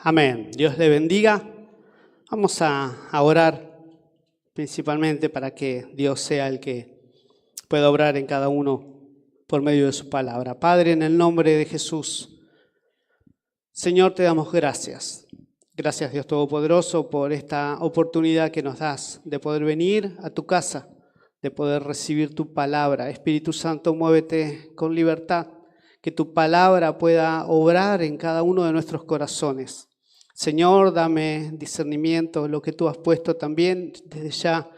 Amén. Dios le bendiga. Vamos a orar principalmente para que Dios sea el que pueda obrar en cada uno por medio de su palabra. Padre, en el nombre de Jesús, Señor, te damos gracias. Gracias, Dios Todopoderoso, por esta oportunidad que nos das de poder venir a tu casa, de poder recibir tu palabra. Espíritu Santo, muévete con libertad, que tu palabra pueda obrar en cada uno de nuestros corazones. Señor, dame discernimiento, lo que tú has puesto también desde ya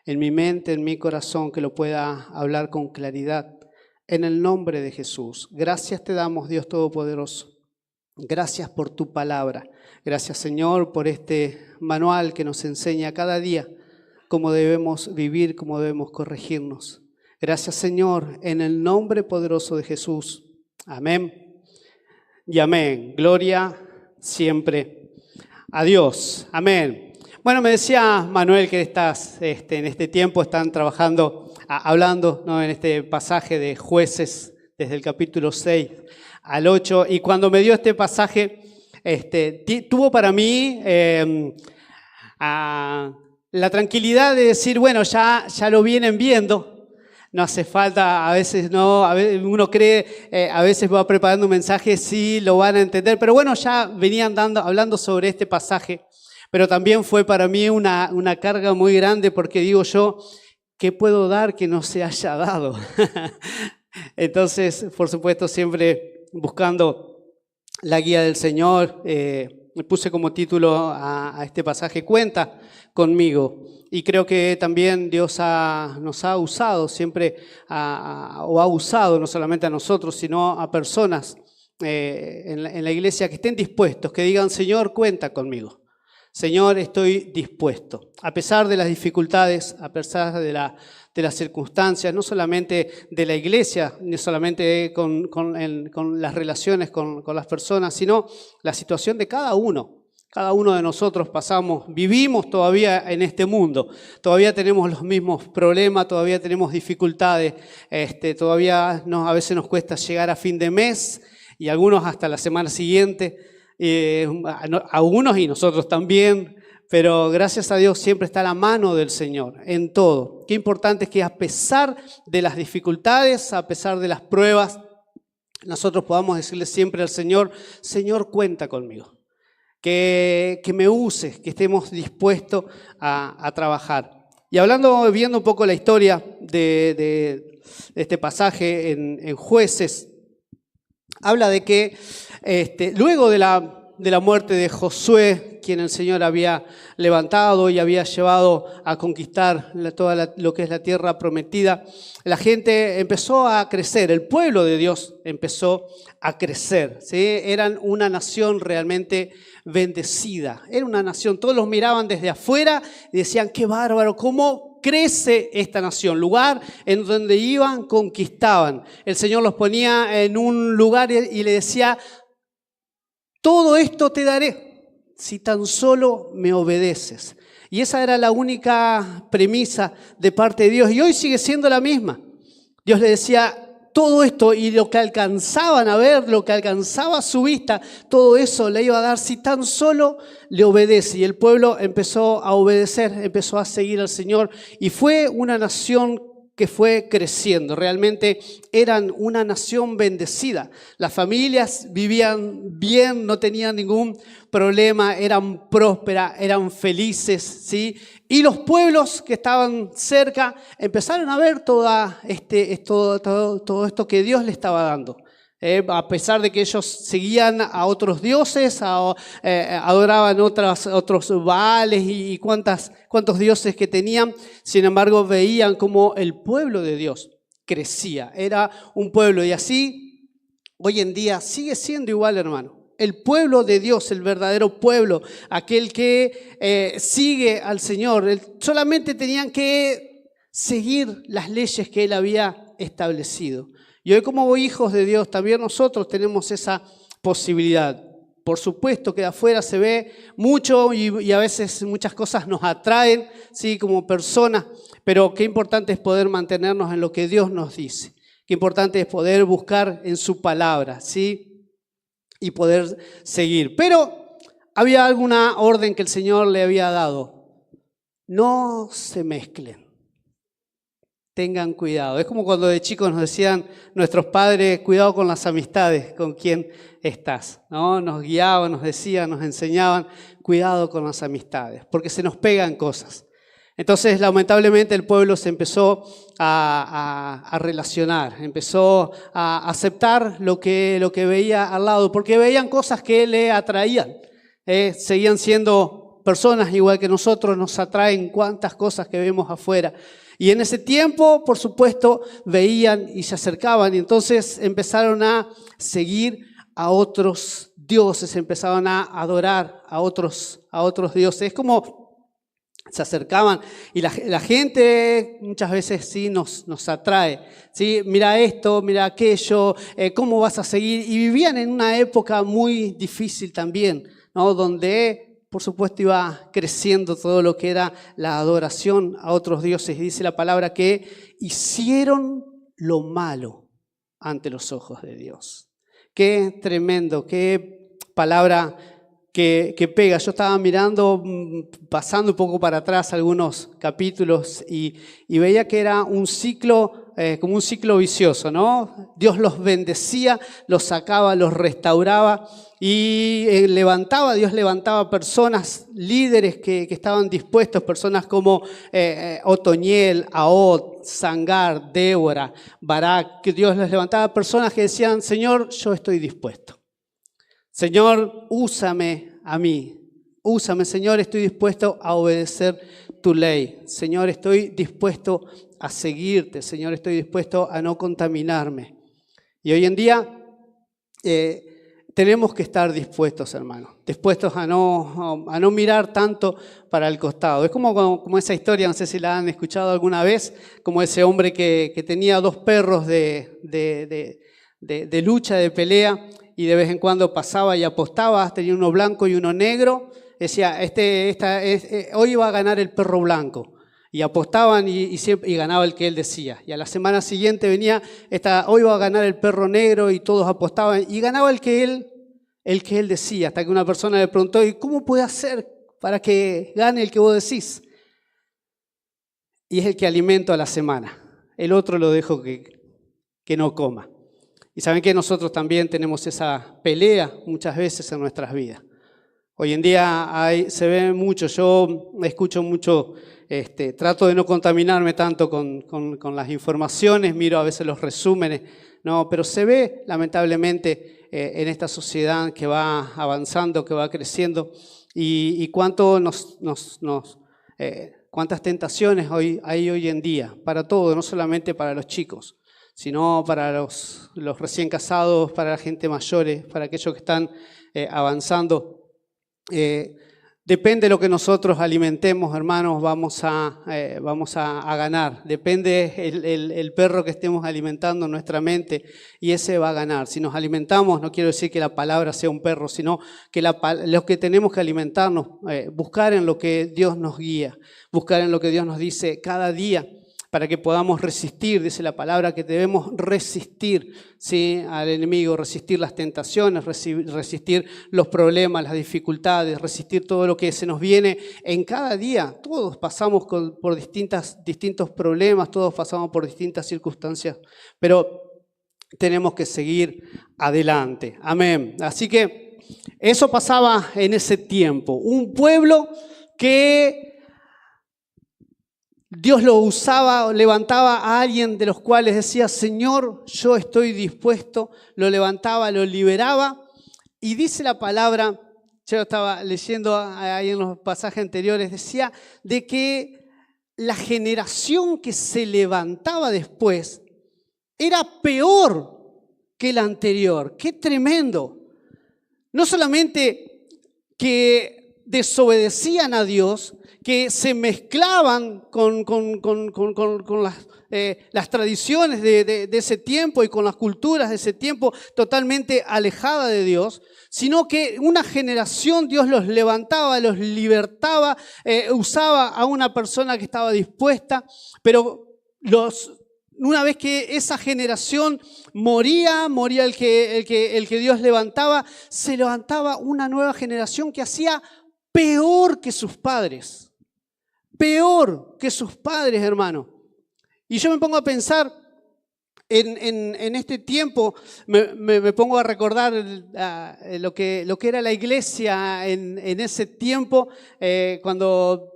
en mi mente, en mi corazón, que lo pueda hablar con claridad. En el nombre de Jesús. Gracias te damos, Dios Todopoderoso. Gracias por tu palabra. Gracias, Señor, por este manual que nos enseña cada día cómo debemos vivir, cómo debemos corregirnos. Gracias, Señor, en el nombre poderoso de Jesús. Amén y amén. Gloria siempre a Dios. Amén. Bueno, me decía Manuel que en este tiempo están trabajando, hablando, ¿no?, en este pasaje de Jueces, desde el capítulo 6 al 8, y cuando me dio este pasaje, tuvo para mí la tranquilidad de decir, bueno, ya lo vienen viendo. No hace falta, a veces no, uno cree, a veces va preparando un mensaje, sí, lo van a entender, pero bueno, ya venían hablando sobre este pasaje, pero también fue para mí una carga muy grande, porque digo yo, ¿qué puedo dar que no se haya dado? Entonces, por supuesto, siempre buscando la guía del Señor, me puse como título a este pasaje, Cuenta conmigo. Y creo que también Dios nos ha usado siempre, o ha usado no solamente a nosotros, sino a personas en la iglesia que estén dispuestos, que digan, Señor, cuenta conmigo. Señor, estoy dispuesto. A pesar de las dificultades, a pesar de las circunstancias, no solamente de la iglesia, ni solamente con las relaciones con las personas, sino la situación de cada uno. Cada uno de nosotros vivimos todavía en este mundo, todavía tenemos los mismos problemas, todavía tenemos dificultades, todavía a veces nos cuesta llegar a fin de mes y algunos hasta la semana siguiente, algunos y nosotros también, pero gracias a Dios siempre está la mano del Señor en todo. Qué importante es que a pesar de las dificultades, a pesar de las pruebas, nosotros podamos decirle siempre al Señor, Señor, cuenta conmigo. Que me uses, que estemos dispuestos a trabajar. Y viendo un poco la historia de este pasaje en Jueces, habla de que luego de la muerte de Josué, quien el Señor había levantado y había llevado a conquistar toda lo que es la tierra prometida, la gente empezó a crecer, el pueblo de Dios empezó a crecer, ¿sí? Eran una nación realmente bendecida, era una nación, todos los miraban desde afuera y decían, qué bárbaro, cómo crece esta nación, lugar en donde iban, conquistaban. El Señor los ponía en un lugar y le decía, todo esto te daré si tan solo me obedeces. Y esa era la única premisa de parte de Dios y hoy sigue siendo la misma. Dios le decía, todo esto y lo que alcanzaban a ver, lo que alcanzaba a su vista, todo eso le iba a dar si tan solo le obedece. Y el pueblo empezó a obedecer, empezó a seguir al Señor y fue una nación que fue creciendo. Realmente eran una nación bendecida. Las familias vivían bien, no tenían ningún problema, eran prósperas, eran felices, ¿sí? Y los pueblos que estaban cerca empezaron a ver todo esto que Dios le estaba dando. A pesar de que ellos seguían a otros dioses, adoraban otros Baales y cuántos dioses que tenían, sin embargo veían como el pueblo de Dios crecía, era un pueblo y así hoy en día sigue siendo igual, hermano. El pueblo de Dios, el verdadero pueblo, aquel que sigue al Señor, solamente tenían que seguir las leyes que Él había establecido. Y hoy como hijos de Dios también nosotros tenemos esa posibilidad. Por supuesto que de afuera se ve mucho y a veces muchas cosas nos atraen, ¿sí?, como personas, pero qué importante es poder mantenernos en lo que Dios nos dice. Qué importante es poder buscar en su palabra, ¿sí?, y poder seguir. Pero había alguna orden que el Señor le había dado. No se mezclen. Tengan cuidado. Es como cuando de chicos nos decían nuestros padres, cuidado con las amistades, con quién estás, ¿no? Nos guiaban, nos decían, nos enseñaban, cuidado con las amistades, porque se nos pegan cosas. Entonces, lamentablemente, el pueblo se empezó a relacionar, empezó a aceptar lo que veía al lado, porque veían cosas que le atraían. Seguían siendo personas igual que nosotros, nos atraen cuantas cosas que vemos afuera. Y en ese tiempo, por supuesto, veían y se acercaban y entonces empezaron a seguir a otros dioses, empezaban a adorar a otros dioses. Es como se acercaban y la gente muchas veces sí nos atrae. ¿Sí? Mira esto, mira aquello, ¿cómo vas a seguir? Y vivían en una época muy difícil también, ¿no? Donde por supuesto iba creciendo todo lo que era la adoración a otros dioses. Y dice la palabra que hicieron lo malo ante los ojos de Dios. Qué tremendo, qué palabra que pega. Yo estaba mirando, pasando un poco para atrás algunos capítulos y veía que era un ciclo, como un ciclo vicioso, ¿no? Dios los bendecía, los sacaba, los restauraba y Dios levantaba personas, líderes que estaban dispuestos, personas como Otoniel, Ahod, Sangar, Débora, Barak, que Dios les levantaba personas que decían, Señor, yo estoy dispuesto. Señor, úsame a mí. Úsame, Señor, estoy dispuesto a obedecer tu ley. Señor, estoy dispuesto a seguirte. Señor, estoy dispuesto a no contaminarme. Y hoy en día tenemos que estar dispuestos, hermanos. Dispuestos a no mirar tanto para el costado. Es como esa historia, no sé si la han escuchado alguna vez, como ese hombre que tenía 2 perros de lucha, de pelea, y de vez en cuando pasaba y apostaba, tenía uno blanco y uno negro, decía, hoy va a ganar el perro blanco. Y apostaban y ganaba el que él decía. Y a la semana siguiente venía, hoy va a ganar el perro negro y todos apostaban y ganaba el que él decía. Hasta que una persona le preguntó, ¿y cómo puede hacer para que gane el que vos decís? Y es el que alimento a la semana. El otro lo dejo que no coma. Y saben que nosotros también tenemos esa pelea muchas veces en nuestras vidas. Hoy en día se ve mucho, yo escucho mucho, trato de no contaminarme tanto con las informaciones, miro a veces los resúmenes, no, pero se ve lamentablemente en esta sociedad que va avanzando, que va creciendo y cuántas tentaciones hay hoy en día para todo, no solamente para los chicos, sino para los recién casados, para la gente mayores, para aquellos que están avanzando. Depende de lo que nosotros alimentemos, hermanos, vamos a ganar. Depende el perro que estemos alimentando en nuestra mente y ese va a ganar. Si nos alimentamos, no quiero decir que la palabra sea un perro, sino que lo que tenemos que alimentarnos, buscar en lo que Dios nos guía, buscar en lo que Dios nos dice cada día, para que podamos resistir, dice la palabra, que debemos resistir, ¿sí?, al enemigo, resistir las tentaciones, resistir los problemas, las dificultades, resistir todo lo que se nos viene en cada día. Todos pasamos por distintos problemas, todos pasamos por distintas circunstancias, pero tenemos que seguir adelante. Amén. Así que eso pasaba en ese tiempo. Un pueblo que Dios lo usaba, levantaba a alguien de los cuales decía, Señor, yo estoy dispuesto, lo levantaba, lo liberaba. Y dice la palabra, yo estaba leyendo ahí en los pasajes anteriores, decía de que la generación que se levantaba después era peor que la anterior. ¡Qué tremendo! No solamente que desobedecían a Dios, que se mezclaban con las tradiciones de ese tiempo y con las culturas de ese tiempo totalmente alejada de Dios, sino que una generación Dios los levantaba, los libertaba, usaba a una persona que estaba dispuesta, pero una vez que esa generación moría el que Dios levantaba, se levantaba una nueva generación que hacía peor que sus padres. Peor que sus padres, hermano. Y yo me pongo a pensar en este tiempo, me pongo a recordar lo que era la iglesia en ese tiempo, cuando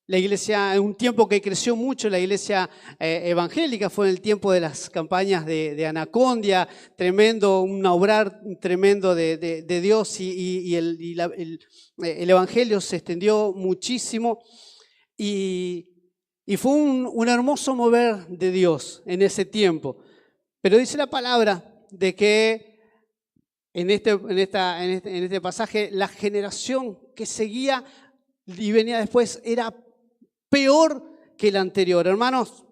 la iglesia, en un tiempo que creció mucho, la iglesia evangélica, fue en el tiempo de las campañas de Anacondia, tremendo, un obrar tremendo de Dios y el evangelio se extendió muchísimo y fue un hermoso mover de Dios en ese tiempo. Pero dice la palabra de que en este pasaje la generación que seguía y venía después era peor que la anterior. Hermanos,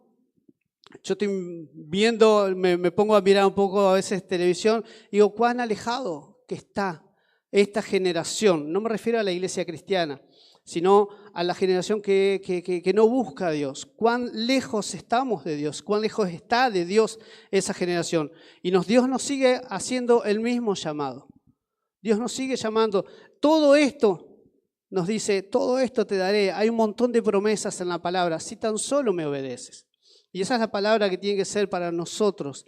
yo estoy viendo, me pongo a mirar un poco a veces televisión y digo, cuán alejado que está esta generación. No me refiero a la iglesia cristiana, sino a la generación que no busca a Dios. Cuán lejos estamos de Dios, cuán lejos está de Dios esa generación. Y Dios nos sigue haciendo el mismo llamado. Dios nos sigue llamando. Todo esto nos dice, todo esto te daré. Hay un montón de promesas en la palabra, si tan solo me obedeces. Y esa es la palabra que tiene que ser para nosotros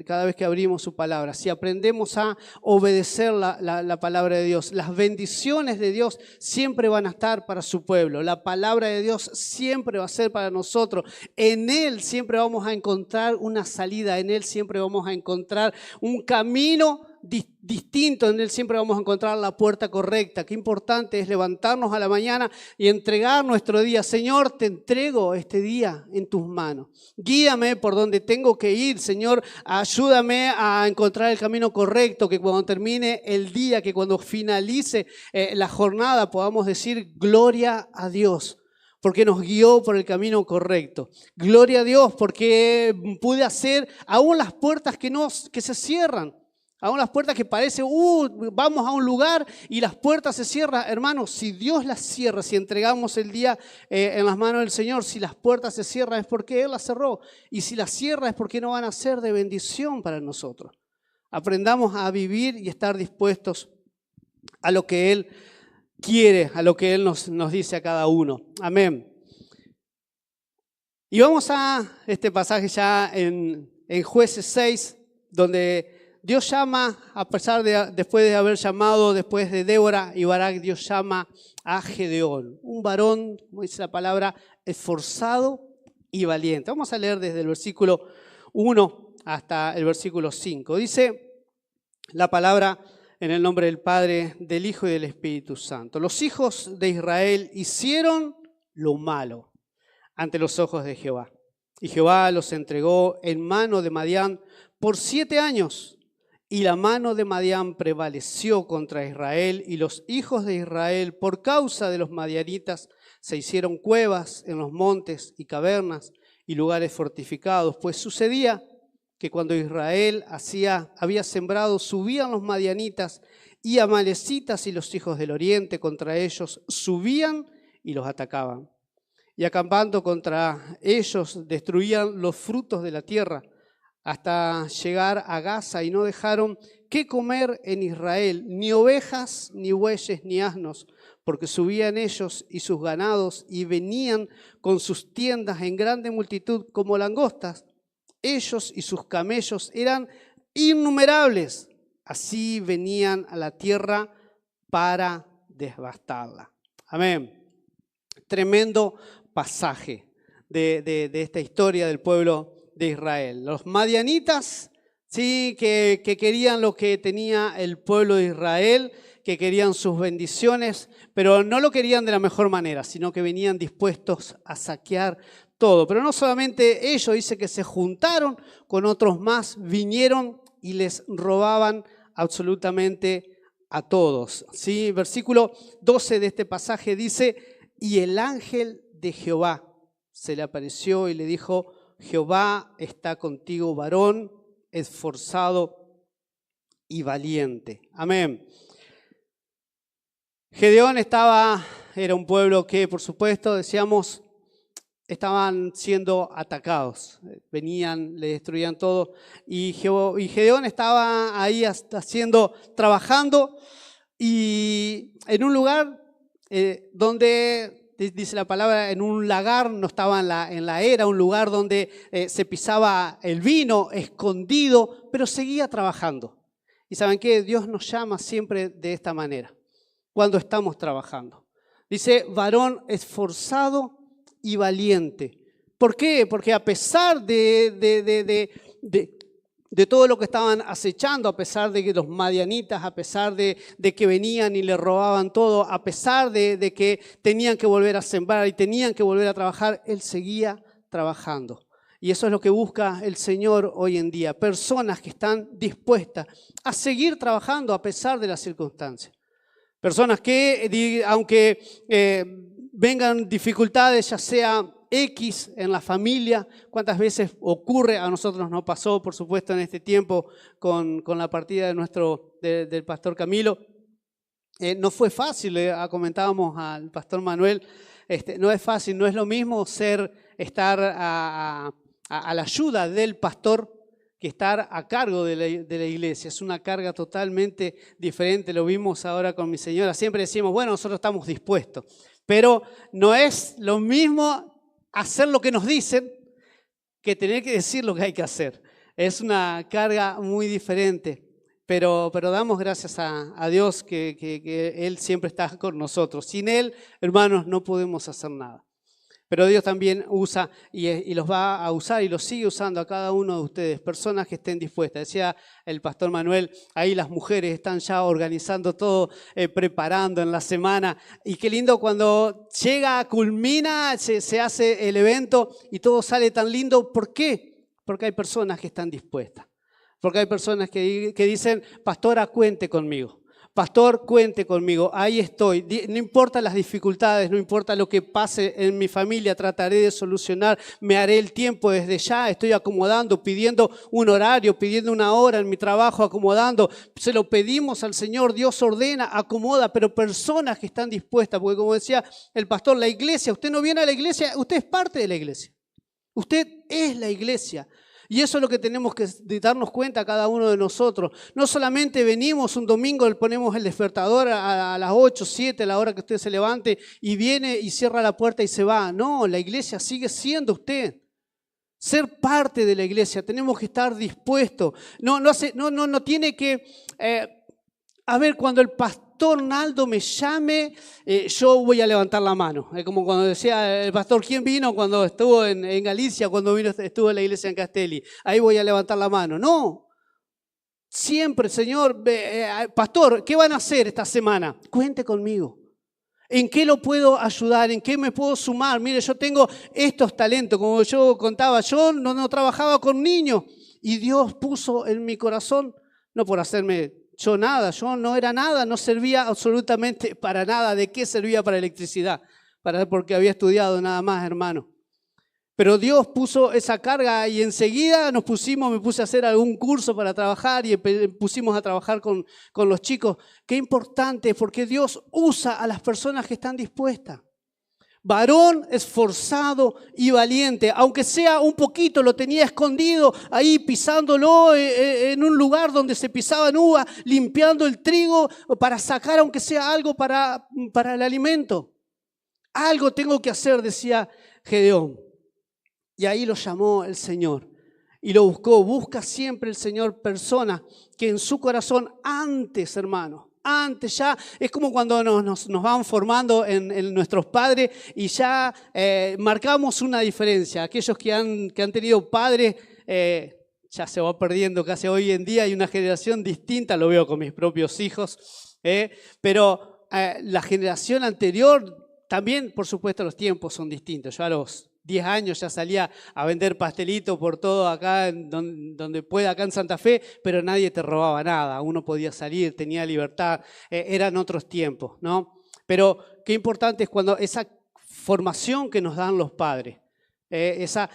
cada vez que abrimos su palabra. Si aprendemos a obedecer la palabra de Dios, las bendiciones de Dios siempre van a estar para su pueblo. La palabra de Dios siempre va a ser para nosotros. En Él siempre vamos a encontrar una salida. En Él siempre vamos a encontrar un camino distinto. En Él siempre vamos a encontrar la puerta correcta. Qué importante es levantarnos a la mañana y entregar nuestro día. Señor, te entrego este día en tus manos. Guíame por donde tengo que ir. Señor, ayúdame a encontrar el camino correcto, que cuando termine el día, que cuando finalice la jornada podamos decir gloria a Dios, porque nos guió por el camino correcto. Gloria a Dios porque pude hacer aún las puertas que se cierran. Aún las puertas que parece, vamos a un lugar y las puertas se cierran. Hermanos, si Dios las cierra, si entregamos el día en las manos del Señor, si las puertas se cierran es porque Él las cerró. Y si las cierra es porque no van a ser de bendición para nosotros. Aprendamos a vivir y estar dispuestos a lo que Él quiere, a lo que Él nos dice a cada uno. Amén. Y vamos a este pasaje ya en Jueces 6, donde Dios llama, después de haber llamado, después de Débora y Barak, Dios llama a Gedeón, un varón, como dice la palabra, esforzado y valiente. Vamos a leer desde el versículo 1 hasta el versículo 5. Dice la palabra en el nombre del Padre, del Hijo y del Espíritu Santo. Los hijos de Israel hicieron lo malo ante los ojos de Jehová. Y Jehová los entregó en mano de Madián por 7 años. Y la mano de Madián prevaleció contra Israel, y los hijos de Israel, por causa de los madianitas, se hicieron cuevas en los montes y cavernas y lugares fortificados. Pues sucedía que cuando Israel había sembrado, subían los madianitas y amalecitas y los hijos del oriente contra ellos, subían y los atacaban. Y acampando contra ellos, destruían los frutos de la tierra, hasta llegar a Gaza, y no dejaron qué comer en Israel, ni ovejas, ni bueyes, ni asnos, porque subían ellos y sus ganados y venían con sus tiendas en grande multitud como langostas. Ellos y sus camellos eran innumerables. Así venían a la tierra para devastarla. Amén. Tremendo pasaje de esta historia del pueblo de Israel. Los madianitas, sí, que querían lo que tenía el pueblo de Israel, que querían sus bendiciones, pero no lo querían de la mejor manera, sino que venían dispuestos a saquear todo. Pero no solamente ellos, dice que se juntaron con otros más, vinieron y les robaban absolutamente a todos. ¿Sí? Versículo 12 de este pasaje dice, y el ángel de Jehová se le apareció y le dijo, Jehová está contigo, varón esforzado y valiente. Amén. Gedeón era un pueblo que, por supuesto, decíamos, estaban siendo atacados, venían, le destruían todo, y Gedeón estaba ahí trabajando, y en un lugar donde, dice la palabra, en un lagar, no estaba en la era, un lugar donde se pisaba el vino, escondido, pero seguía trabajando. Y ¿saben qué? Dios nos llama siempre de esta manera, cuando estamos trabajando. Dice, varón esforzado y valiente. ¿Por qué? Porque a pesar de todo lo que estaban acechando, a pesar de que los madianitas, a pesar de que venían y le robaban todo, a pesar de que tenían que volver a sembrar y tenían que volver a trabajar, él seguía trabajando. Y eso es lo que busca el Señor hoy en día, personas que están dispuestas a seguir trabajando a pesar de las circunstancias. Personas que, aunque vengan dificultades, ya sea X en la familia, cuántas veces ocurre, a nosotros nos pasó, por supuesto, en este tiempo con la partida del pastor Camilo. No fue fácil, comentábamos al pastor Manuel, no es fácil, no es lo mismo estar a la ayuda del pastor que estar a cargo de la iglesia. Es una carga totalmente diferente, lo vimos ahora con mi señora. Siempre decimos, bueno, nosotros estamos dispuestos, pero no es lo mismo hacer lo que nos dicen que tener que decir lo que hay que hacer. Es una carga muy diferente, pero damos gracias a Dios que Él siempre está con nosotros. Sin Él, hermanos, no podemos hacer nada. Pero Dios también usa y los va a usar y los sigue usando a cada uno de ustedes, personas que estén dispuestas. Decía el pastor Manuel, ahí las mujeres están ya organizando todo, preparando en la semana. Y qué lindo cuando llega, culmina, se hace el evento y todo sale tan lindo. ¿Por qué? Porque hay personas que están dispuestas. Porque hay personas que dicen, pastora, cuente conmigo. Pastor, cuente conmigo, ahí estoy. No importa las dificultades, no importa lo que pase en mi familia, trataré de solucionar, me haré el tiempo desde ya, estoy acomodando, pidiendo un horario, pidiendo una hora en mi trabajo, acomodando. Se lo pedimos al Señor, Dios ordena, acomoda, pero personas que están dispuestas, porque como decía el pastor, la iglesia, usted no viene a la iglesia, usted es parte de la iglesia. Usted es la iglesia. Y eso es lo que tenemos que darnos cuenta cada uno de nosotros. No solamente venimos un domingo, le ponemos el despertador a las 8, 7, a la hora que usted se levante y viene y cierra la puerta y se va. No, la iglesia sigue siendo usted. Ser parte de la iglesia, tenemos que estar dispuestos. No tiene que... a ver, cuando el pastor Naldo me llame, yo voy a levantar la mano. Es como cuando decía el pastor, ¿quién vino cuando estuvo en Galicia, cuando estuvo en la iglesia en Castelli? Ahí voy a levantar la mano. No, siempre, Señor, pastor, ¿qué van a hacer esta semana? Cuente conmigo. ¿En qué lo puedo ayudar? ¿En qué me puedo sumar? Mire, yo tengo estos talentos, como yo contaba, yo no trabajaba con niños y Dios puso en mi corazón, no por hacerme... Yo no era nada, no servía absolutamente para nada. ¿De qué servía para electricidad? Porque había estudiado nada más, hermano. Pero Dios puso esa carga y enseguida me puse a hacer algún curso para trabajar y pusimos a trabajar con los chicos. Qué importante, porque Dios usa a las personas que están dispuestas. Varón esforzado y valiente, aunque sea un poquito, lo tenía escondido ahí pisándolo en un lugar donde se pisaban uvas, limpiando el trigo para sacar aunque sea algo para el alimento. Algo tengo que hacer, decía Gedeón. Y ahí lo llamó el Señor y lo buscó. Busca siempre el Señor personas que en su corazón antes, hermano, antes ya, es como cuando nos van formando en nuestros padres y ya marcamos una diferencia. Aquellos que han tenido padres, ya se va perdiendo casi hoy en día, hay una generación distinta, lo veo con mis propios hijos, pero la generación anterior también, por supuesto, los tiempos son distintos. Yo a los 10 años ya salía a vender pastelitos por todo acá, donde pueda, acá en Santa Fe, pero nadie te robaba nada. Uno podía salir, tenía libertad, eran otros tiempos, ¿no? Pero qué importante es cuando esa formación que nos dan los padres, ese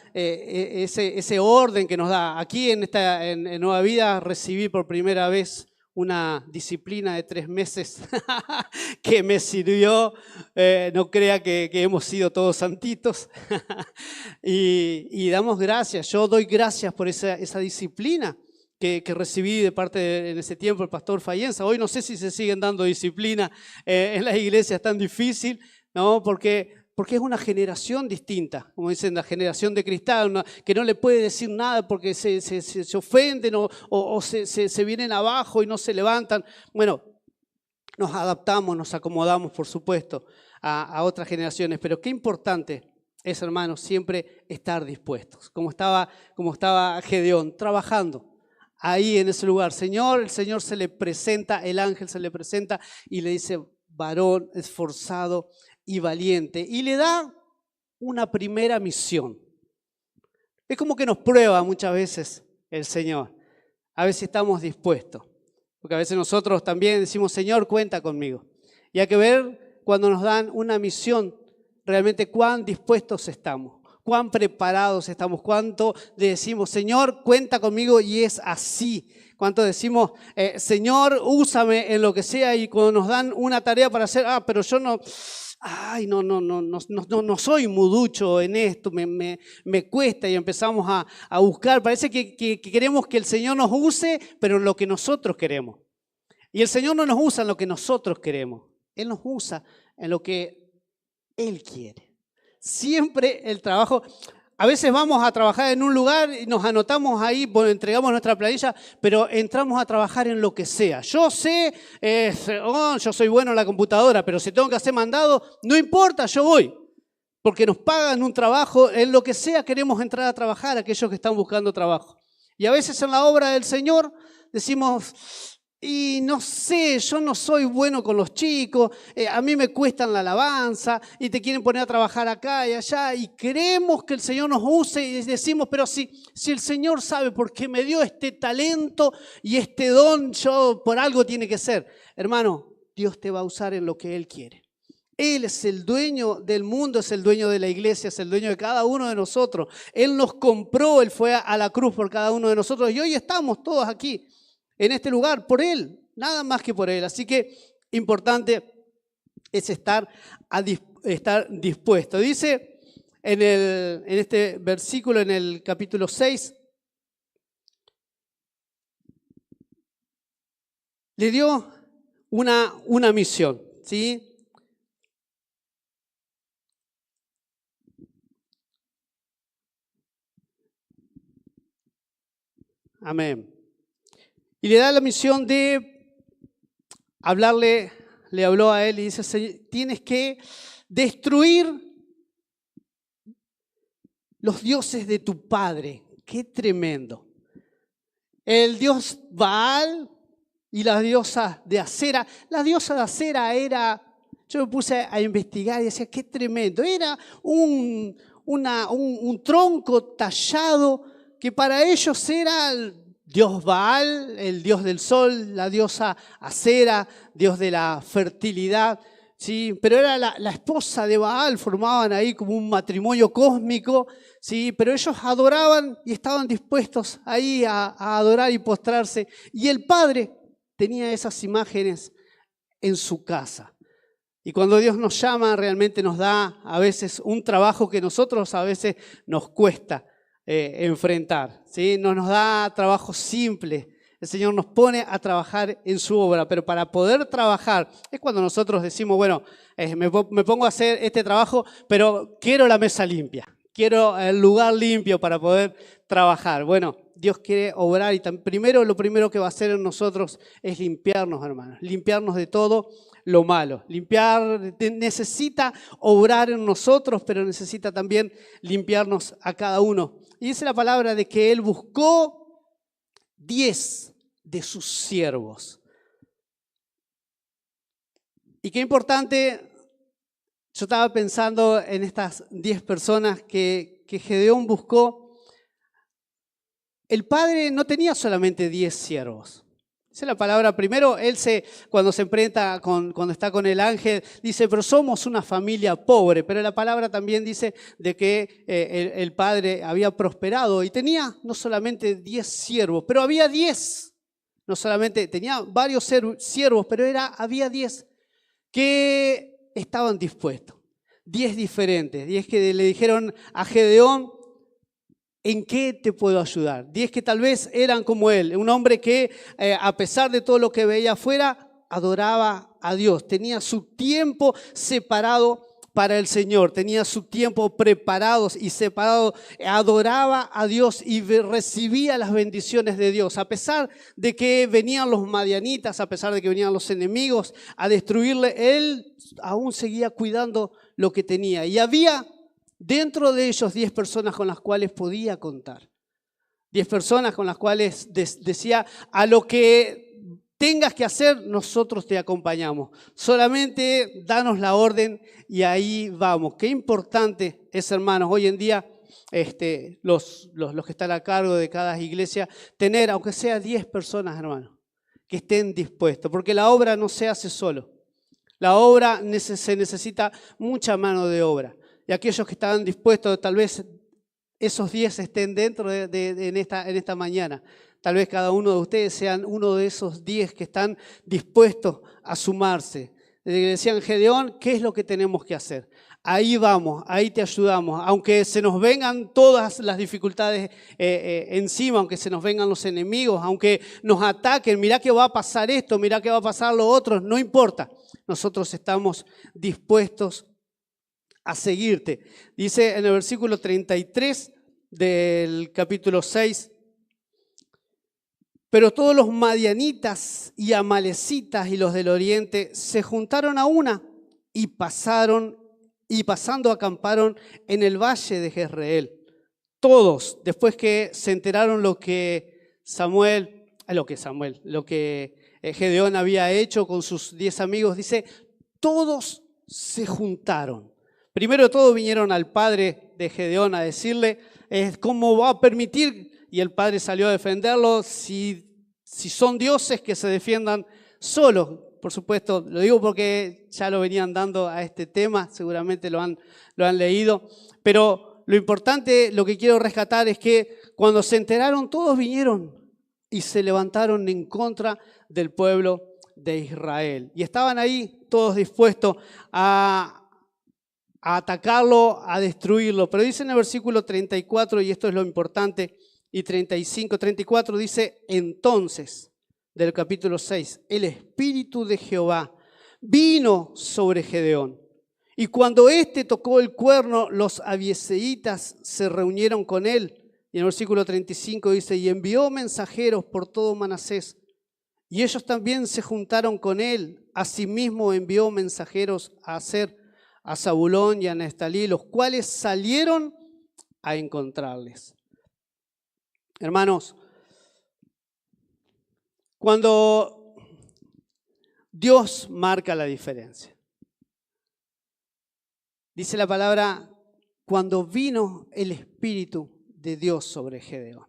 orden que nos da. Aquí en Nueva Vida recibí por primera vez una disciplina de 3 meses que me sirvió. No crea que hemos sido todos santitos. y damos gracias, yo doy gracias por esa disciplina que recibí de parte en ese tiempo el pastor Fayenza. Hoy no sé si se siguen dando disciplina en las iglesias, tan difícil, ¿no? Porque es una generación distinta, como dicen, la generación de cristal, que no le puede decir nada porque se ofenden o se vienen abajo y no se levantan. Bueno, nos adaptamos, nos acomodamos, por supuesto, a otras generaciones, pero qué importante es, hermanos, siempre estar dispuestos, como estaba Gedeón, trabajando ahí en ese lugar. El Señor se le presenta, el ángel se le presenta y le dice: varón esforzado y valiente, y le da una primera misión. Es como que nos prueba muchas veces el Señor, a ver si estamos dispuestos, porque a veces nosotros también decimos: Señor, cuenta conmigo, y hay que ver cuando nos dan una misión realmente cuán dispuestos estamos, cuán preparados estamos, cuánto decimos: Señor, cuenta conmigo, y es así. Cuánto decimos: Señor, úsame en lo que sea, y cuando nos dan una tarea para hacer, pero yo no soy muducho en esto, me cuesta, y empezamos a buscar. Parece que queremos que el Señor nos use, pero en lo que nosotros queremos. Y el Señor no nos usa en lo que nosotros queremos, Él nos usa en lo que Él quiere. Siempre el trabajo. A veces vamos a trabajar en un lugar y nos anotamos ahí, entregamos nuestra planilla, pero entramos a trabajar en lo que sea. Yo sé, yo soy bueno en la computadora, pero si tengo que hacer mandado, no importa, yo voy. Porque nos pagan un trabajo, en lo que sea queremos entrar a trabajar, aquellos que están buscando trabajo. Y a veces en la obra del Señor decimos: y no sé, yo no soy bueno con los chicos, a mí me cuestan la alabanza, y te quieren poner a trabajar acá y allá, y queremos que el Señor nos use, y decimos: pero si el Señor sabe por qué me dio este talento y este don, yo por algo tiene que ser. Hermano, Dios te va a usar en lo que Él quiere. Él es el dueño del mundo, es el dueño de la iglesia, es el dueño de cada uno de nosotros. Él nos compró, Él fue a la cruz por cada uno de nosotros, y hoy estamos todos aquí en este lugar por Él, nada más que por Él. Así que importante es estar dispuesto. Dice en este versículo, en el capítulo 6, le dio una misión, ¿sí? Amén. Y le da la misión de hablarle, le habló a él y dice: tienes que destruir los dioses de tu padre. Qué tremendo. El dios Baal y la diosa de Acera. La diosa de Acera era, yo me puse a investigar y decía: qué tremendo. Era un tronco tallado que para ellos era el dios Baal, el dios del sol, la diosa Acera, dios de la fertilidad, ¿sí? Pero era la esposa de Baal, formaban ahí como un matrimonio cósmico, ¿sí? Pero ellos adoraban y estaban dispuestos ahí a adorar y postrarse. Y el padre tenía esas imágenes en su casa. Y cuando Dios nos llama, realmente nos da a veces un trabajo que nosotros a veces nos cuesta enfrentar, ¿sí? No nos da trabajo simple. El Señor nos pone a trabajar en su obra, pero para poder trabajar es cuando nosotros decimos: bueno, me pongo a hacer este trabajo, pero quiero la mesa limpia, quiero el lugar limpio para poder trabajar. Bueno, Dios quiere obrar y lo primero que va a hacer en nosotros es limpiarnos, hermanos, limpiarnos de todo lo malo. Necesita obrar en nosotros, pero necesita también limpiarnos a cada uno. Y dice la palabra de que Él buscó 10 de sus siervos. Y qué importante, yo estaba pensando en estas 10 personas que Gedeón buscó. El padre no tenía solamente 10 siervos. Dice la palabra, primero cuando se enfrenta, cuando está con el ángel, dice: pero somos una familia pobre. Pero la palabra también dice de que el padre había prosperado y tenía no solamente 10 siervos, pero había 10 No solamente tenía varios siervos, pero había 10 que estaban dispuestos. 10 diferentes, 10 que le dijeron a Gedeón, ¿en qué te puedo ayudar? 10 que tal vez eran como él, un hombre que a pesar de todo lo que veía afuera, adoraba a Dios. Tenía su tiempo separado para el Señor, tenía su tiempo preparado y separado, adoraba a Dios y recibía las bendiciones de Dios. A pesar de que venían los madianitas, a pesar de que venían los enemigos a destruirle, él aún seguía cuidando lo que tenía. Y había dentro de ellos 10 personas con las cuales podía contar. 10 personas con las cuales decía, a lo que tengas que hacer, nosotros te acompañamos. Solamente danos la orden y ahí vamos. Qué importante es, hermanos, hoy en día los que están a cargo de cada iglesia, tener, aunque sea 10 personas, hermanos, que estén dispuestos, porque la obra no se hace solo. La obra se necesita mucha mano de obra. Y aquellos que estaban dispuestos, tal vez esos 10 estén dentro en esta mañana. Tal vez cada uno de ustedes sean uno de esos 10 que están dispuestos a sumarse. Le decían, Gedeón, ¿qué es lo que tenemos que hacer? Ahí vamos, ahí te ayudamos. Aunque se nos vengan todas las dificultades encima, aunque se nos vengan los enemigos, aunque nos ataquen, mirá que va a pasar esto, mirá que va a pasar lo otro, no importa. Nosotros estamos dispuestos a seguirte. Dice en el versículo 33 del capítulo 6, pero todos los madianitas y amalecitas y los del oriente se juntaron a una y pasando acamparon en el valle de Jezreel. Todos, después que se enteraron lo que Gedeón había hecho con sus 10 amigos, dice, todos se juntaron. Primero de todo vinieron al padre de Gedeón a decirle, ¿cómo va a permitir? Y el padre salió a defenderlo, si son dioses que se defiendan solos. Por supuesto, lo digo porque ya lo venían dando a este tema, seguramente lo han leído. Pero lo importante, lo que quiero rescatar es que cuando se enteraron, todos vinieron y se levantaron en contra del pueblo de Israel. Y estaban ahí todos dispuestos a atacarlo, a destruirlo. Pero dice en el versículo 34, y esto es lo importante, y 35, 34 dice, entonces, del capítulo 6, el Espíritu de Jehová vino sobre Gedeón. Y cuando éste tocó el cuerno, los abieseitas se reunieron con él. Y en el versículo 35 dice, y envió mensajeros por todo Manasés. Y ellos también se juntaron con él. Asimismo envió mensajeros a Aser, a Zabulón y a Neftalí, los cuales salieron a encontrarles. Hermanos, cuando Dios marca la diferencia, dice la palabra, cuando vino el Espíritu de Dios sobre Gedeón.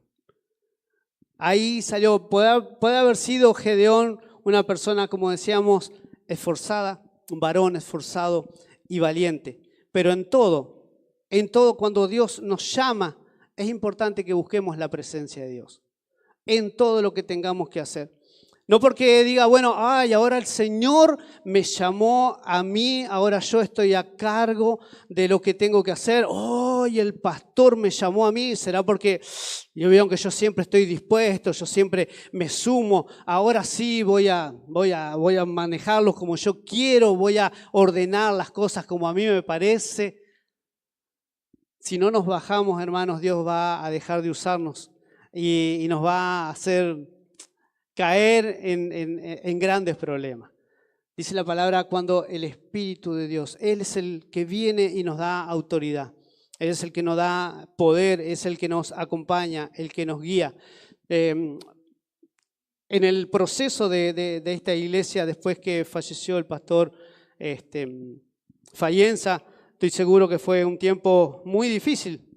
Ahí salió, puede haber sido Gedeón una persona, como decíamos, esforzada, un varón esforzado y valiente. Pero en todo, cuando Dios nos llama, es importante que busquemos la presencia de Dios en todo lo que tengamos que hacer. No porque diga, bueno, ahora el Señor me llamó a mí, ahora yo estoy a cargo de lo que tengo que hacer. Y el pastor me llamó a mí, será porque vieron que yo siempre estoy dispuesto, yo siempre me sumo. Ahora sí voy a manejarlos como yo quiero, voy a ordenar las cosas como a mí me parece. Si no nos bajamos, hermanos, Dios va a dejar de usarnos y nos va a hacer caer en grandes problemas. Dice la palabra, cuando el Espíritu de Dios, Él es el que viene y nos da autoridad. Él es el que nos da poder, es el que nos acompaña, el que nos guía. En el proceso de esta iglesia, después que falleció el pastor Fayenza, estoy seguro que fue un tiempo muy difícil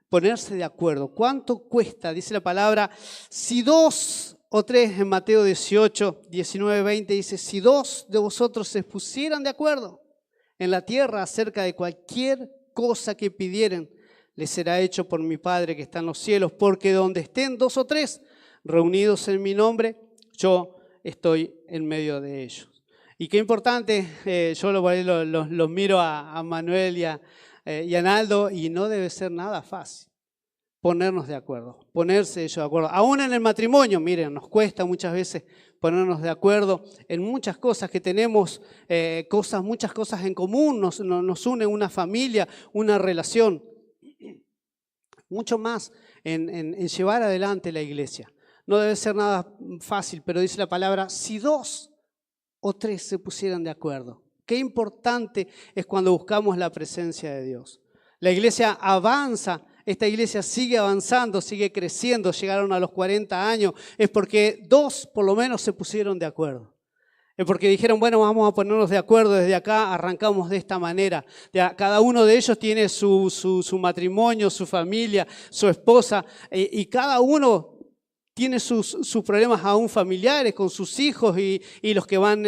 ponerse de acuerdo. ¿Cuánto cuesta? Dice la palabra, si 2 o 3 en Mateo 18, 19, 20 dice, si 2 de vosotros se pusieran de acuerdo en la tierra acerca de cualquier cosa que pidieren, les será hecho por mi Padre que está en los cielos, porque donde estén 2 o 3 reunidos en mi nombre, yo estoy en medio de ellos. Y qué importante, yo los miro a Manuel y a Naldo, y no debe ser nada fácil ponernos de acuerdo, ponerse ellos de acuerdo. Aún en el matrimonio, miren, nos cuesta muchas veces ponernos de acuerdo en muchas cosas que tenemos, muchas cosas en común, nos une una familia, una relación. Mucho más en llevar adelante la iglesia. No debe ser nada fácil, pero dice la palabra, si 2 o 3 se pusieran de acuerdo. Qué importante es cuando buscamos la presencia de Dios. La iglesia avanza, esta iglesia sigue avanzando, sigue creciendo, llegaron a los 40 años, es porque 2 por lo menos se pusieron de acuerdo. Es porque dijeron, bueno, vamos a ponernos de acuerdo, desde acá arrancamos de esta manera. Ya, cada uno de ellos tiene su matrimonio, su familia, su esposa, y cada uno tiene sus problemas aún familiares con sus hijos y los que van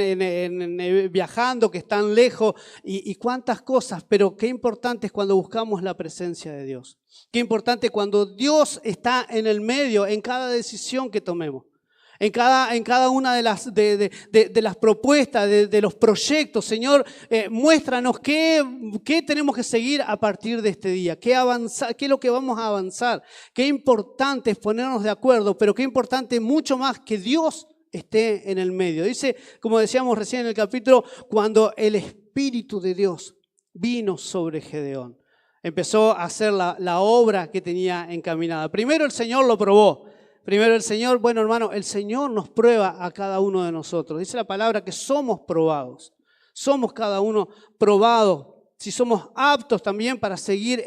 viajando, que están lejos, y cuántas cosas. Pero qué importante es cuando buscamos la presencia de Dios. Qué importante cuando Dios está en el medio, en cada decisión que tomemos. En cada una de las propuestas, de los proyectos. Señor, muéstranos qué tenemos que seguir a partir de este día, qué es lo que vamos a avanzar. Qué importante es ponernos de acuerdo, pero qué importante mucho más que Dios esté en el medio. Dice, como decíamos recién en el capítulo, cuando el Espíritu de Dios vino sobre Gedeón, empezó a hacer la obra que tenía encaminada. Primero el Señor lo probó. Primero el Señor, bueno hermano, el Señor nos prueba a cada uno de nosotros. Dice la palabra que somos probados. Somos cada uno probados. Si somos aptos también para seguir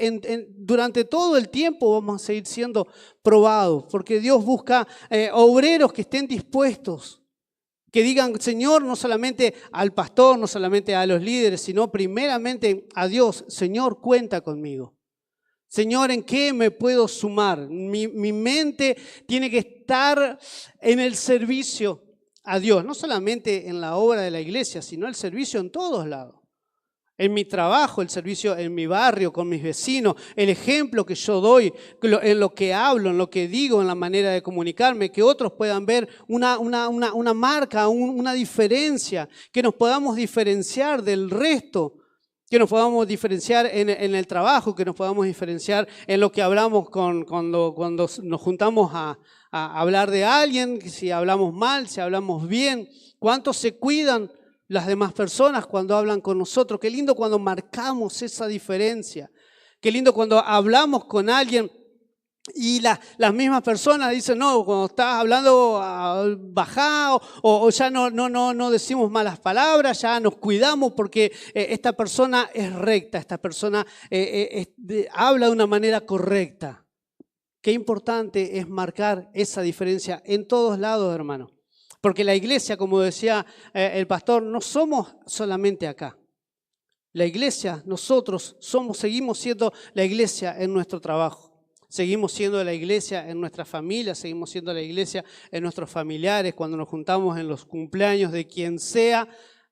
durante todo el tiempo, vamos a seguir siendo probados. Porque Dios busca obreros que estén dispuestos. Que digan, Señor, no solamente al pastor, no solamente a los líderes, sino primeramente a Dios. Señor, cuenta conmigo. Señor, ¿en qué me puedo sumar? Mi mente tiene que estar en el servicio a Dios, no solamente en la obra de la iglesia, sino el servicio en todos lados. En mi trabajo, el servicio en mi barrio, con mis vecinos, el ejemplo que yo doy, en lo que hablo, en lo que digo, en la manera de comunicarme, que otros puedan ver una marca, una diferencia, que nos podamos diferenciar del resto. Que nos podamos diferenciar en el trabajo, que nos podamos diferenciar en lo que hablamos cuando nos juntamos a hablar de alguien, si hablamos mal, si hablamos bien. ¿Cuántos se cuidan las demás personas cuando hablan con nosotros? Qué lindo cuando marcamos esa diferencia. Qué lindo cuando hablamos con alguien y las mismas personas dicen, no, cuando estás hablando, bajá, o ya no decimos malas palabras, ya nos cuidamos porque esta persona es recta, esta persona habla de una manera correcta. Qué importante es marcar esa diferencia en todos lados, hermano. Porque la iglesia, como decía el pastor, no somos solamente acá. La iglesia, nosotros seguimos siendo la iglesia en nuestro trabajo. Seguimos siendo la iglesia en nuestra familia, seguimos siendo la iglesia en nuestros familiares, cuando nos juntamos en los cumpleaños de quien sea,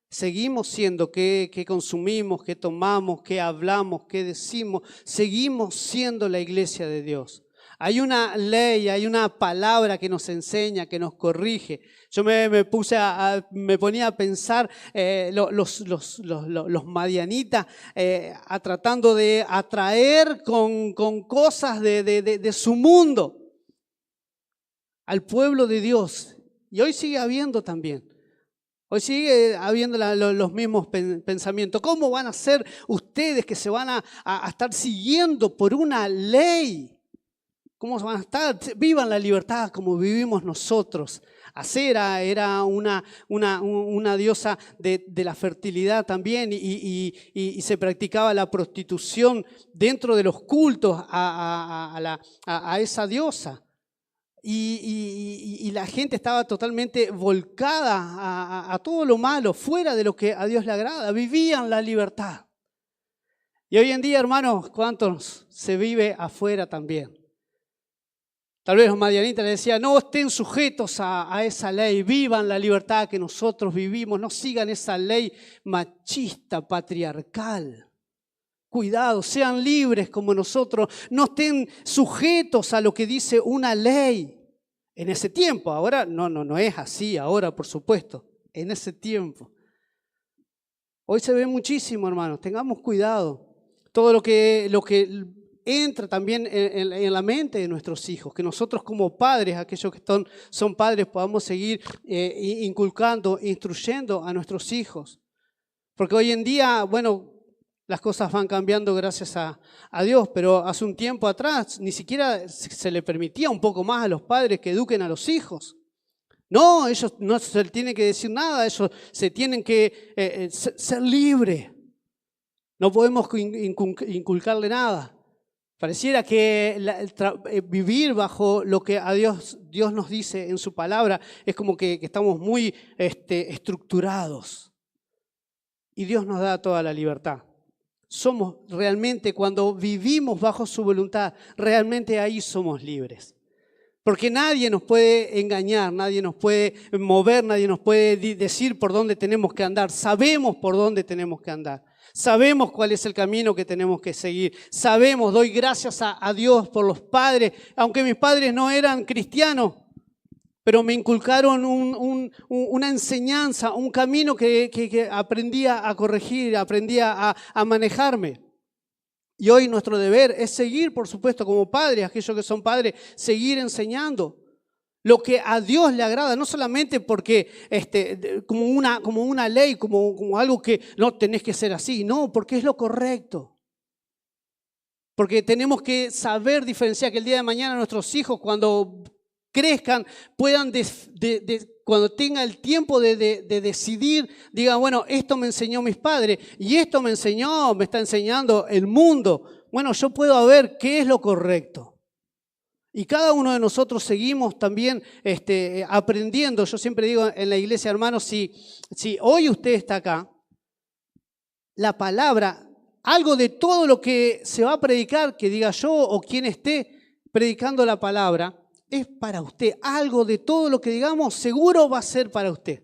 seguimos siendo qué consumimos, qué tomamos, qué hablamos, qué decimos, seguimos siendo la iglesia de Dios. Hay una ley, hay una palabra que nos enseña, que nos corrige. Yo me ponía a pensar los madianitas tratando de atraer con cosas de su mundo al pueblo de Dios. Y hoy sigue habiendo también. Hoy sigue habiendo los mismos pensamientos. ¿Cómo van a ser ustedes que se van a estar siguiendo por una ley? ¿Cómo van a estar? Vivan la libertad como vivimos nosotros. Acera era una diosa de la fertilidad también y se practicaba la prostitución dentro de los cultos a esa diosa. Y la gente estaba totalmente volcada a todo lo malo, fuera de lo que a Dios le agrada. Vivían la libertad. Y hoy en día, hermanos, ¿cuántos se vive afuera también? Tal vez los madianitas le decían, no estén sujetos a esa ley, vivan la libertad que nosotros vivimos, no sigan esa ley machista, patriarcal. Cuidado, sean libres como nosotros, no estén sujetos a lo que dice una ley. En ese tiempo, ahora no es así, ahora por supuesto, en ese tiempo. Hoy se ve muchísimo, hermanos, tengamos cuidado. Todo lo que entra también en la mente de nuestros hijos, que nosotros como padres, aquellos que son padres, podamos seguir inculcando, instruyendo a nuestros hijos. Porque hoy en día, bueno, las cosas van cambiando gracias a Dios, pero hace un tiempo atrás ni siquiera se le permitía un poco más a los padres que eduquen a los hijos. No, ellos no se les tiene que decir nada, ellos se tienen que ser libres. No podemos inculcarle nada. Pareciera que vivir bajo lo que a Dios nos dice en su palabra es como que estamos muy estructurados. Y Dios nos da toda la libertad. Somos realmente, cuando vivimos bajo su voluntad, realmente ahí somos libres. Porque nadie nos puede engañar, nadie nos puede mover, nadie nos puede decir por dónde tenemos que andar. Sabemos por dónde tenemos que andar. Sabemos cuál es el camino que tenemos que seguir. Sabemos, doy gracias a Dios por los padres, aunque mis padres no eran cristianos, pero me inculcaron una enseñanza, un camino que aprendía a corregir, aprendía a manejarme. Y hoy nuestro deber es seguir, por supuesto, como padres, aquellos que son padres, seguir enseñando lo que a Dios le agrada, no solamente porque como una ley, como algo que no tenés que ser así, no, porque es lo correcto. Porque tenemos que saber diferenciar que el día de mañana nuestros hijos, cuando crezcan, puedan, cuando tengan el tiempo de decidir, digan, bueno, esto me enseñó mis padres y esto me está enseñando el mundo. Bueno, yo puedo ver qué es lo correcto. Y cada uno de nosotros seguimos también aprendiendo. Yo siempre digo en la iglesia, hermanos, si hoy usted está acá, la palabra, algo de todo lo que se va a predicar, que diga yo o quien esté predicando la palabra, es para usted. Algo de todo lo que digamos seguro va a ser para usted.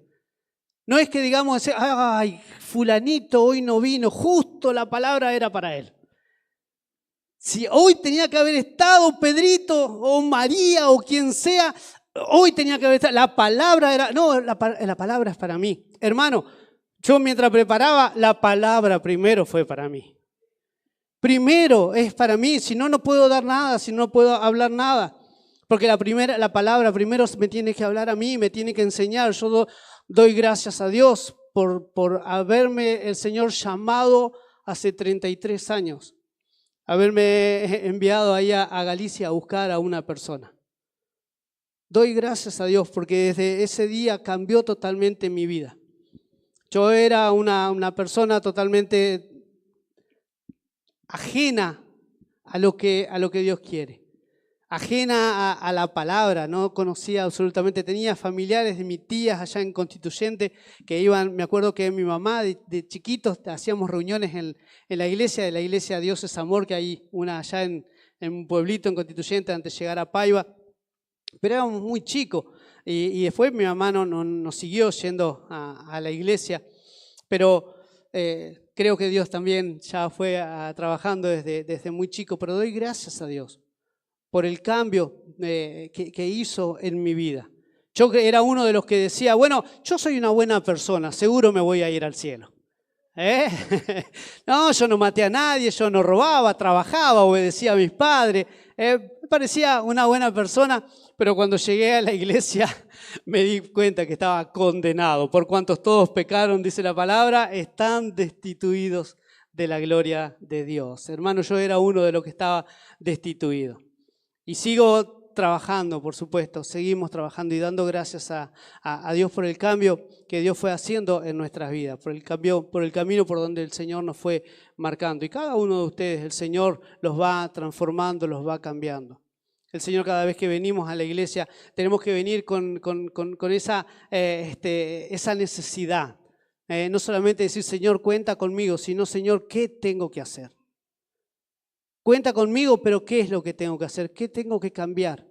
No es que digamos, ay, fulanito hoy no vino, justo la palabra era para él. Si hoy tenía que haber estado Pedrito o María o quien sea, hoy tenía que haber estado. La palabra era, no, la palabra es para mí. Hermano, yo mientras preparaba, la palabra primero fue para mí. Primero es para mí, si no, no puedo dar nada, si no puedo hablar nada. Porque la palabra primero me tiene que hablar a mí, me tiene que enseñar. Yo doy gracias a Dios por haberme el Señor llamado hace 33 años. Haberme enviado ahí a Galicia a buscar a una persona. Doy gracias a Dios porque desde ese día cambió totalmente mi vida. Yo era una persona totalmente ajena a lo que Dios quiere. Ajena a la palabra, no conocía absolutamente. Tenía familiares de mis tías allá en Constituyente que iban, me acuerdo que mi mamá de chiquitos hacíamos reuniones en la iglesia Dios es Amor, que hay una allá en un pueblito en Constituyente antes de llegar a Paiva. Pero éramos muy chicos y después mi mamá nos siguió yendo a la iglesia. Pero creo que Dios también ya fue trabajando desde muy chico, pero doy gracias a Dios por el cambio que hizo en mi vida. Yo era uno de los que decía, bueno, yo soy una buena persona, seguro me voy a ir al cielo. No, yo no maté a nadie, yo no robaba, trabajaba, obedecía a mis padres. Me parecía una buena persona, pero cuando llegué a la iglesia me di cuenta que estaba condenado. Por cuantos todos pecaron, dice la palabra, están destituidos de la gloria de Dios. Hermano, yo era uno de los que estaba destituido. Y sigo trabajando, por supuesto, seguimos trabajando y dando gracias a Dios por el cambio que Dios fue haciendo en nuestras vidas, por el camino por donde el Señor nos fue marcando. Y cada uno de ustedes, el Señor los va transformando, los va cambiando. El Señor, cada vez que venimos a la iglesia, tenemos que venir con esa necesidad. No solamente decir, Señor, cuenta conmigo, sino, Señor, ¿qué tengo que hacer? Cuenta conmigo, pero ¿qué es lo que tengo que hacer? ¿Qué tengo que cambiar?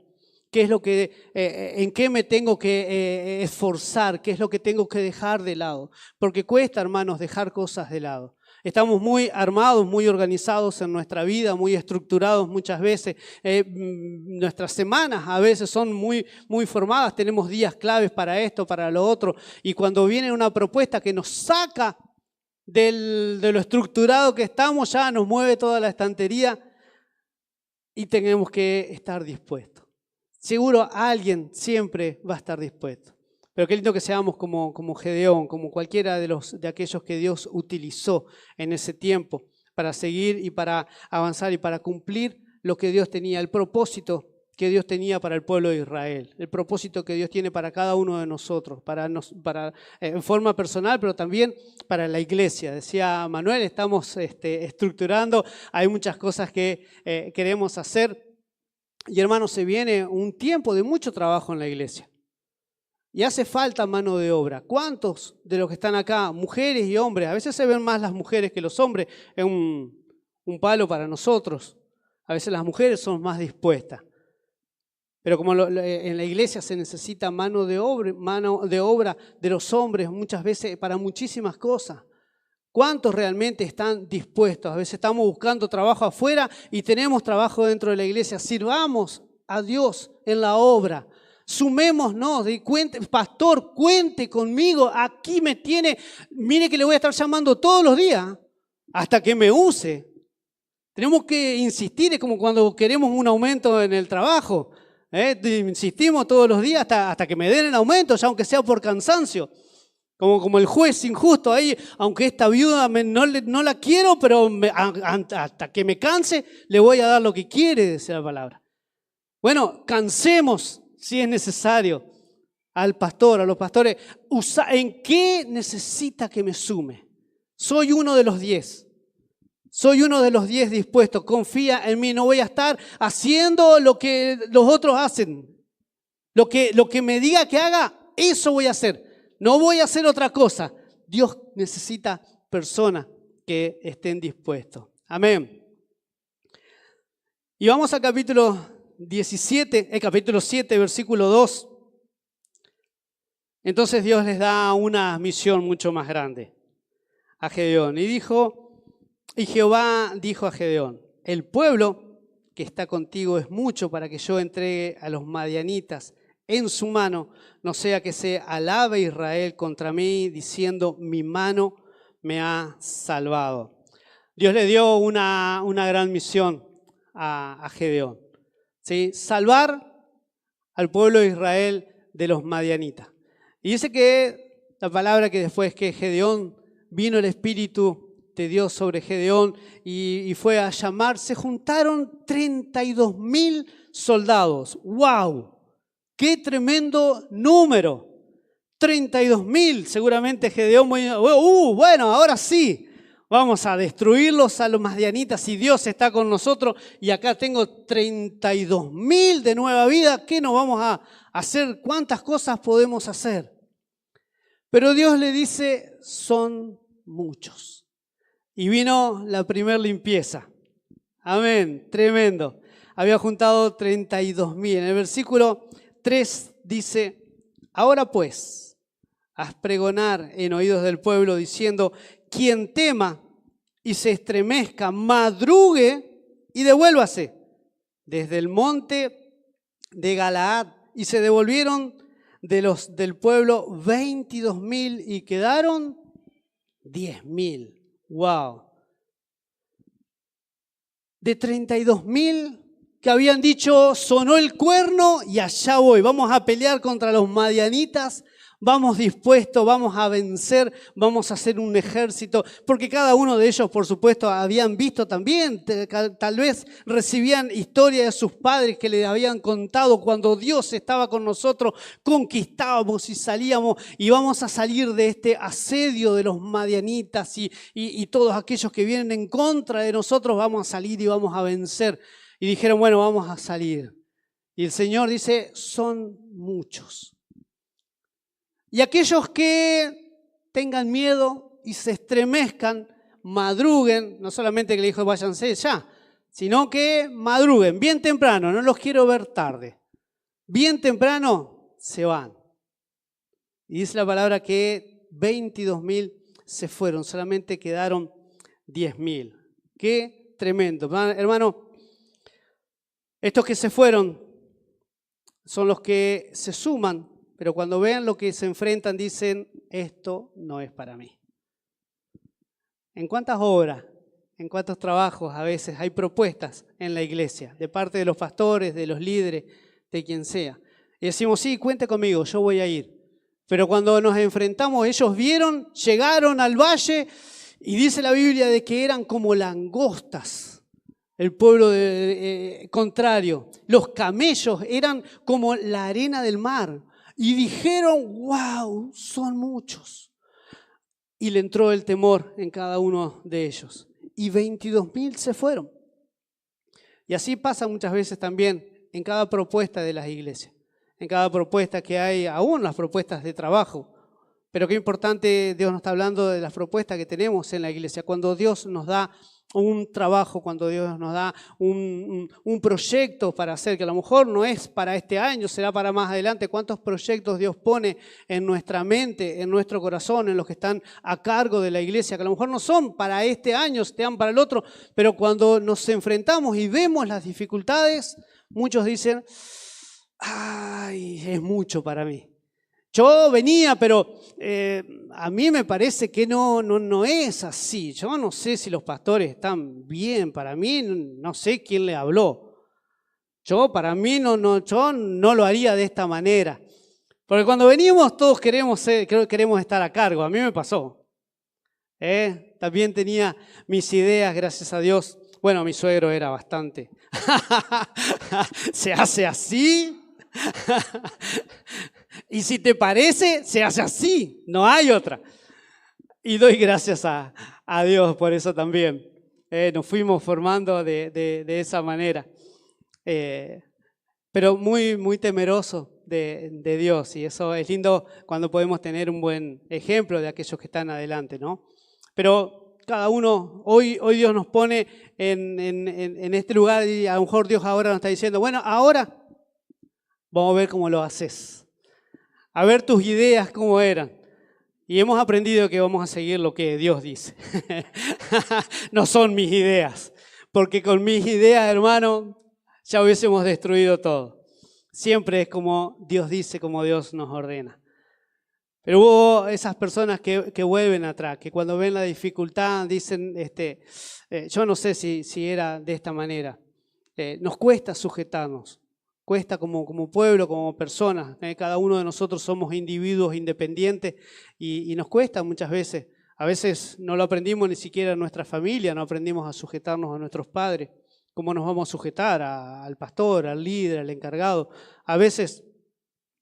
¿Qué es lo que, en qué me tengo que esforzar? ¿Qué es lo que tengo que dejar de lado? Porque cuesta, hermanos, dejar cosas de lado. Estamos muy armados, muy organizados en nuestra vida, muy estructurados muchas veces. Nuestras semanas a veces son muy formadas, tenemos días claves para esto, para lo otro. Y cuando viene una propuesta que nos saca de lo estructurado que estamos, ya nos mueve toda la estantería y tenemos que estar dispuestos. Seguro alguien siempre va a estar dispuesto. Pero qué lindo que seamos como Gedeón, como cualquiera de aquellos que Dios utilizó en ese tiempo para seguir y para avanzar y para cumplir lo que Dios tenía, el propósito que Dios tenía para el pueblo de Israel, el propósito que Dios tiene para cada uno de nosotros, en forma personal, pero también para la iglesia. Decía Manuel, estamos estructurando, hay muchas cosas que queremos hacer y hermanos, se viene un tiempo de mucho trabajo en la iglesia. Y hace falta mano de obra. ¿Cuántos de los que están acá, mujeres y hombres? A veces se ven más las mujeres que los hombres. Es un palo para nosotros. A veces las mujeres son más dispuestas. Pero como en la iglesia se necesita mano de obra de los hombres muchas veces para muchísimas cosas. ¿Cuántos realmente están dispuestos? A veces estamos buscando trabajo afuera y tenemos trabajo dentro de la iglesia. Sirvamos a Dios en la obra. Sumémonos, pastor, cuente conmigo, aquí me tiene, mire que le voy a estar llamando todos los días hasta que me use. Tenemos que insistir, es como cuando queremos un aumento en el trabajo, insistimos todos los días hasta que me den el aumento, ya aunque sea por cansancio, como el juez injusto ahí, aunque esta viuda no la quiero, pero hasta que me canse le voy a dar lo que quiere, decía la palabra. Bueno, cansemos. Si es necesario, al pastor, a los pastores, ¿en qué necesita que me sume? Soy uno de los 10. Soy uno de los 10 dispuestos. Confía en mí. No voy a estar haciendo lo que los otros hacen. Lo que me diga que haga, eso voy a hacer. No voy a hacer otra cosa. Dios necesita personas que estén dispuestos. Amén. Y vamos al capítulo 7, versículo 2. Entonces Dios les da una misión mucho más grande a Gedeón. Y Jehová dijo a Gedeón, el pueblo que está contigo es mucho para que yo entregue a los madianitas en su mano, no sea que se alabe Israel contra mí, diciendo, mi mano me ha salvado. Dios le dio una gran misión a Gedeón. ¿Sí? Salvar al pueblo de Israel de los madianitas. Y dice que la palabra que después que Gedeón vino el Espíritu de Dios sobre Gedeón y fue a llamar, se juntaron 32.000 soldados. ¡Wow! ¡Qué tremendo número! 32.000, seguramente Gedeón, bueno, ahora sí. Vamos a destruirlos a los madianitas si Dios está con nosotros. Y acá tengo 32.000 de nueva vida. ¿Qué nos vamos a hacer? ¿Cuántas cosas podemos hacer? Pero Dios le dice, son muchos. Y vino la primera limpieza. Amén, tremendo. Había juntado 32.000. En el versículo 3 dice, ahora pues, haz pregonar en oídos del pueblo diciendo, quien tema y se estremezca, madrugue y devuélvase desde el monte de Galaad. Y se devolvieron del pueblo 22.000 y quedaron 10.000. ¡Wow! De 32.000 que habían dicho, sonó el cuerno y allá voy. Vamos a pelear contra los madianitas. Vamos dispuestos, vamos a vencer, vamos a hacer un ejército, porque cada uno de ellos, por supuesto, habían visto también, tal vez recibían historia de sus padres que les habían contado cuando Dios estaba con nosotros, conquistábamos y salíamos y vamos a salir de este asedio de los madianitas y todos aquellos que vienen en contra de nosotros, vamos a salir y vamos a vencer. Y dijeron, bueno, vamos a salir. Y el Señor dice, son muchos. Y aquellos que tengan miedo y se estremezcan, madruguen, no solamente que le dijo váyanse ya, sino que madruguen bien temprano, no los quiero ver tarde. Bien temprano se van. Y dice la palabra que 22.000 se fueron, solamente quedaron 10.000. Qué tremendo. Hermano, estos que se fueron son los que se suman, pero cuando vean lo que se enfrentan dicen, esto no es para mí. ¿En cuántas obras, en cuántos trabajos a veces hay propuestas en la iglesia de parte de los pastores, de los líderes, de quien sea? Y decimos, sí, cuente conmigo, yo voy a ir. Pero cuando nos enfrentamos, ellos vieron, llegaron al valle y dice la Biblia de que eran como langostas, el pueblo contrario. Los camellos eran como la arena del mar. Y dijeron, wow, son muchos. Y le entró el temor en cada uno de ellos. Y 22.000 se fueron. Y así pasa muchas veces también en cada propuesta de las iglesias. En cada propuesta que hay, aún las propuestas de trabajo. Pero qué importante, Dios nos está hablando de las propuestas que tenemos en la iglesia. Cuando Dios nos da un trabajo, cuando Dios nos da un proyecto para hacer, que a lo mejor no es para este año, será para más adelante. ¿Cuántos proyectos Dios pone en nuestra mente, en nuestro corazón, en los que están a cargo de la iglesia? Que a lo mejor no son para este año, sean para el otro, pero cuando nos enfrentamos y vemos las dificultades, muchos dicen, ay, es mucho para mí. Yo venía, pero a mí me parece que no es así. Yo no sé si los pastores están bien. Para mí, no sé quién le habló. Para mí, yo no lo haría de esta manera. Porque cuando venimos, todos queremos estar a cargo. A mí me pasó. También tenía mis ideas, gracias a Dios. Bueno, mi suegro era bastante. ¿Se hace así? Y si te parece, se hace así, no hay otra. Y doy gracias a Dios por eso también. Nos fuimos formando de esa manera. Pero muy, muy temeroso de Dios. Y eso es lindo cuando podemos tener un buen ejemplo de aquellos que están adelante, ¿no? Pero cada uno, hoy Dios nos pone en este lugar y a lo mejor Dios ahora nos está diciendo, bueno, ahora vamos a ver cómo lo haces. A ver tus ideas cómo eran. Y hemos aprendido que vamos a seguir lo que Dios dice. No son mis ideas, porque con mis ideas, hermano, ya hubiésemos destruido todo. Siempre es como Dios dice, como Dios nos ordena. Pero hubo esas personas que vuelven atrás, que cuando ven la dificultad dicen, yo no sé si era de esta manera. Nos cuesta sujetarnos. Cuesta como pueblo, como personas. Cada uno de nosotros somos individuos independientes y nos cuesta muchas veces. A veces no lo aprendimos ni siquiera en nuestra familia, no aprendimos a sujetarnos a nuestros padres. ¿Cómo nos vamos a sujetar al pastor, al líder, al encargado? A veces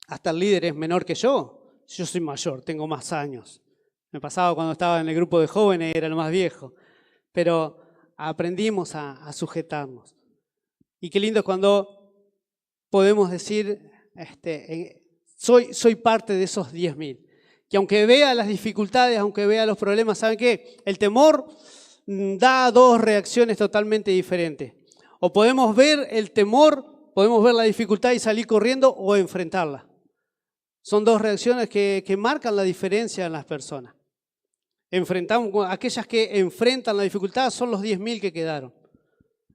hasta el líder es menor que yo. Yo soy mayor, tengo más años. Me pasaba cuando estaba en el grupo de jóvenes, era el más viejo. Pero aprendimos a sujetarnos. Y qué lindo es cuando podemos decir, soy parte de esos 10.000. Que aunque vea las dificultades, aunque vea los problemas, ¿saben qué? El temor da dos reacciones totalmente diferentes. O podemos ver el temor, podemos ver la dificultad y salir corriendo o enfrentarla. Son dos reacciones que marcan la diferencia en las personas. Aquellas que enfrentan la dificultad son los 10.000 que quedaron.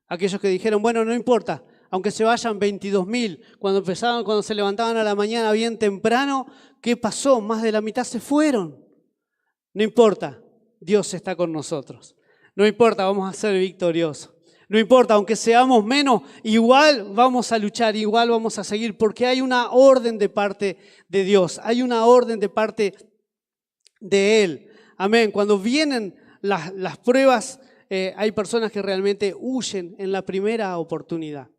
Aquellos que dijeron, bueno, no importa. Aunque se vayan 22.000, cuando se levantaban a la mañana bien temprano, ¿qué pasó? Más de la mitad se fueron. No importa, Dios está con nosotros. No importa, vamos a ser victoriosos. No importa, aunque seamos menos, igual vamos a luchar, igual vamos a seguir, porque hay una orden de parte de Dios, hay una orden de parte de Él. Amén. Cuando vienen las pruebas, hay personas que realmente huyen en la primera oportunidad.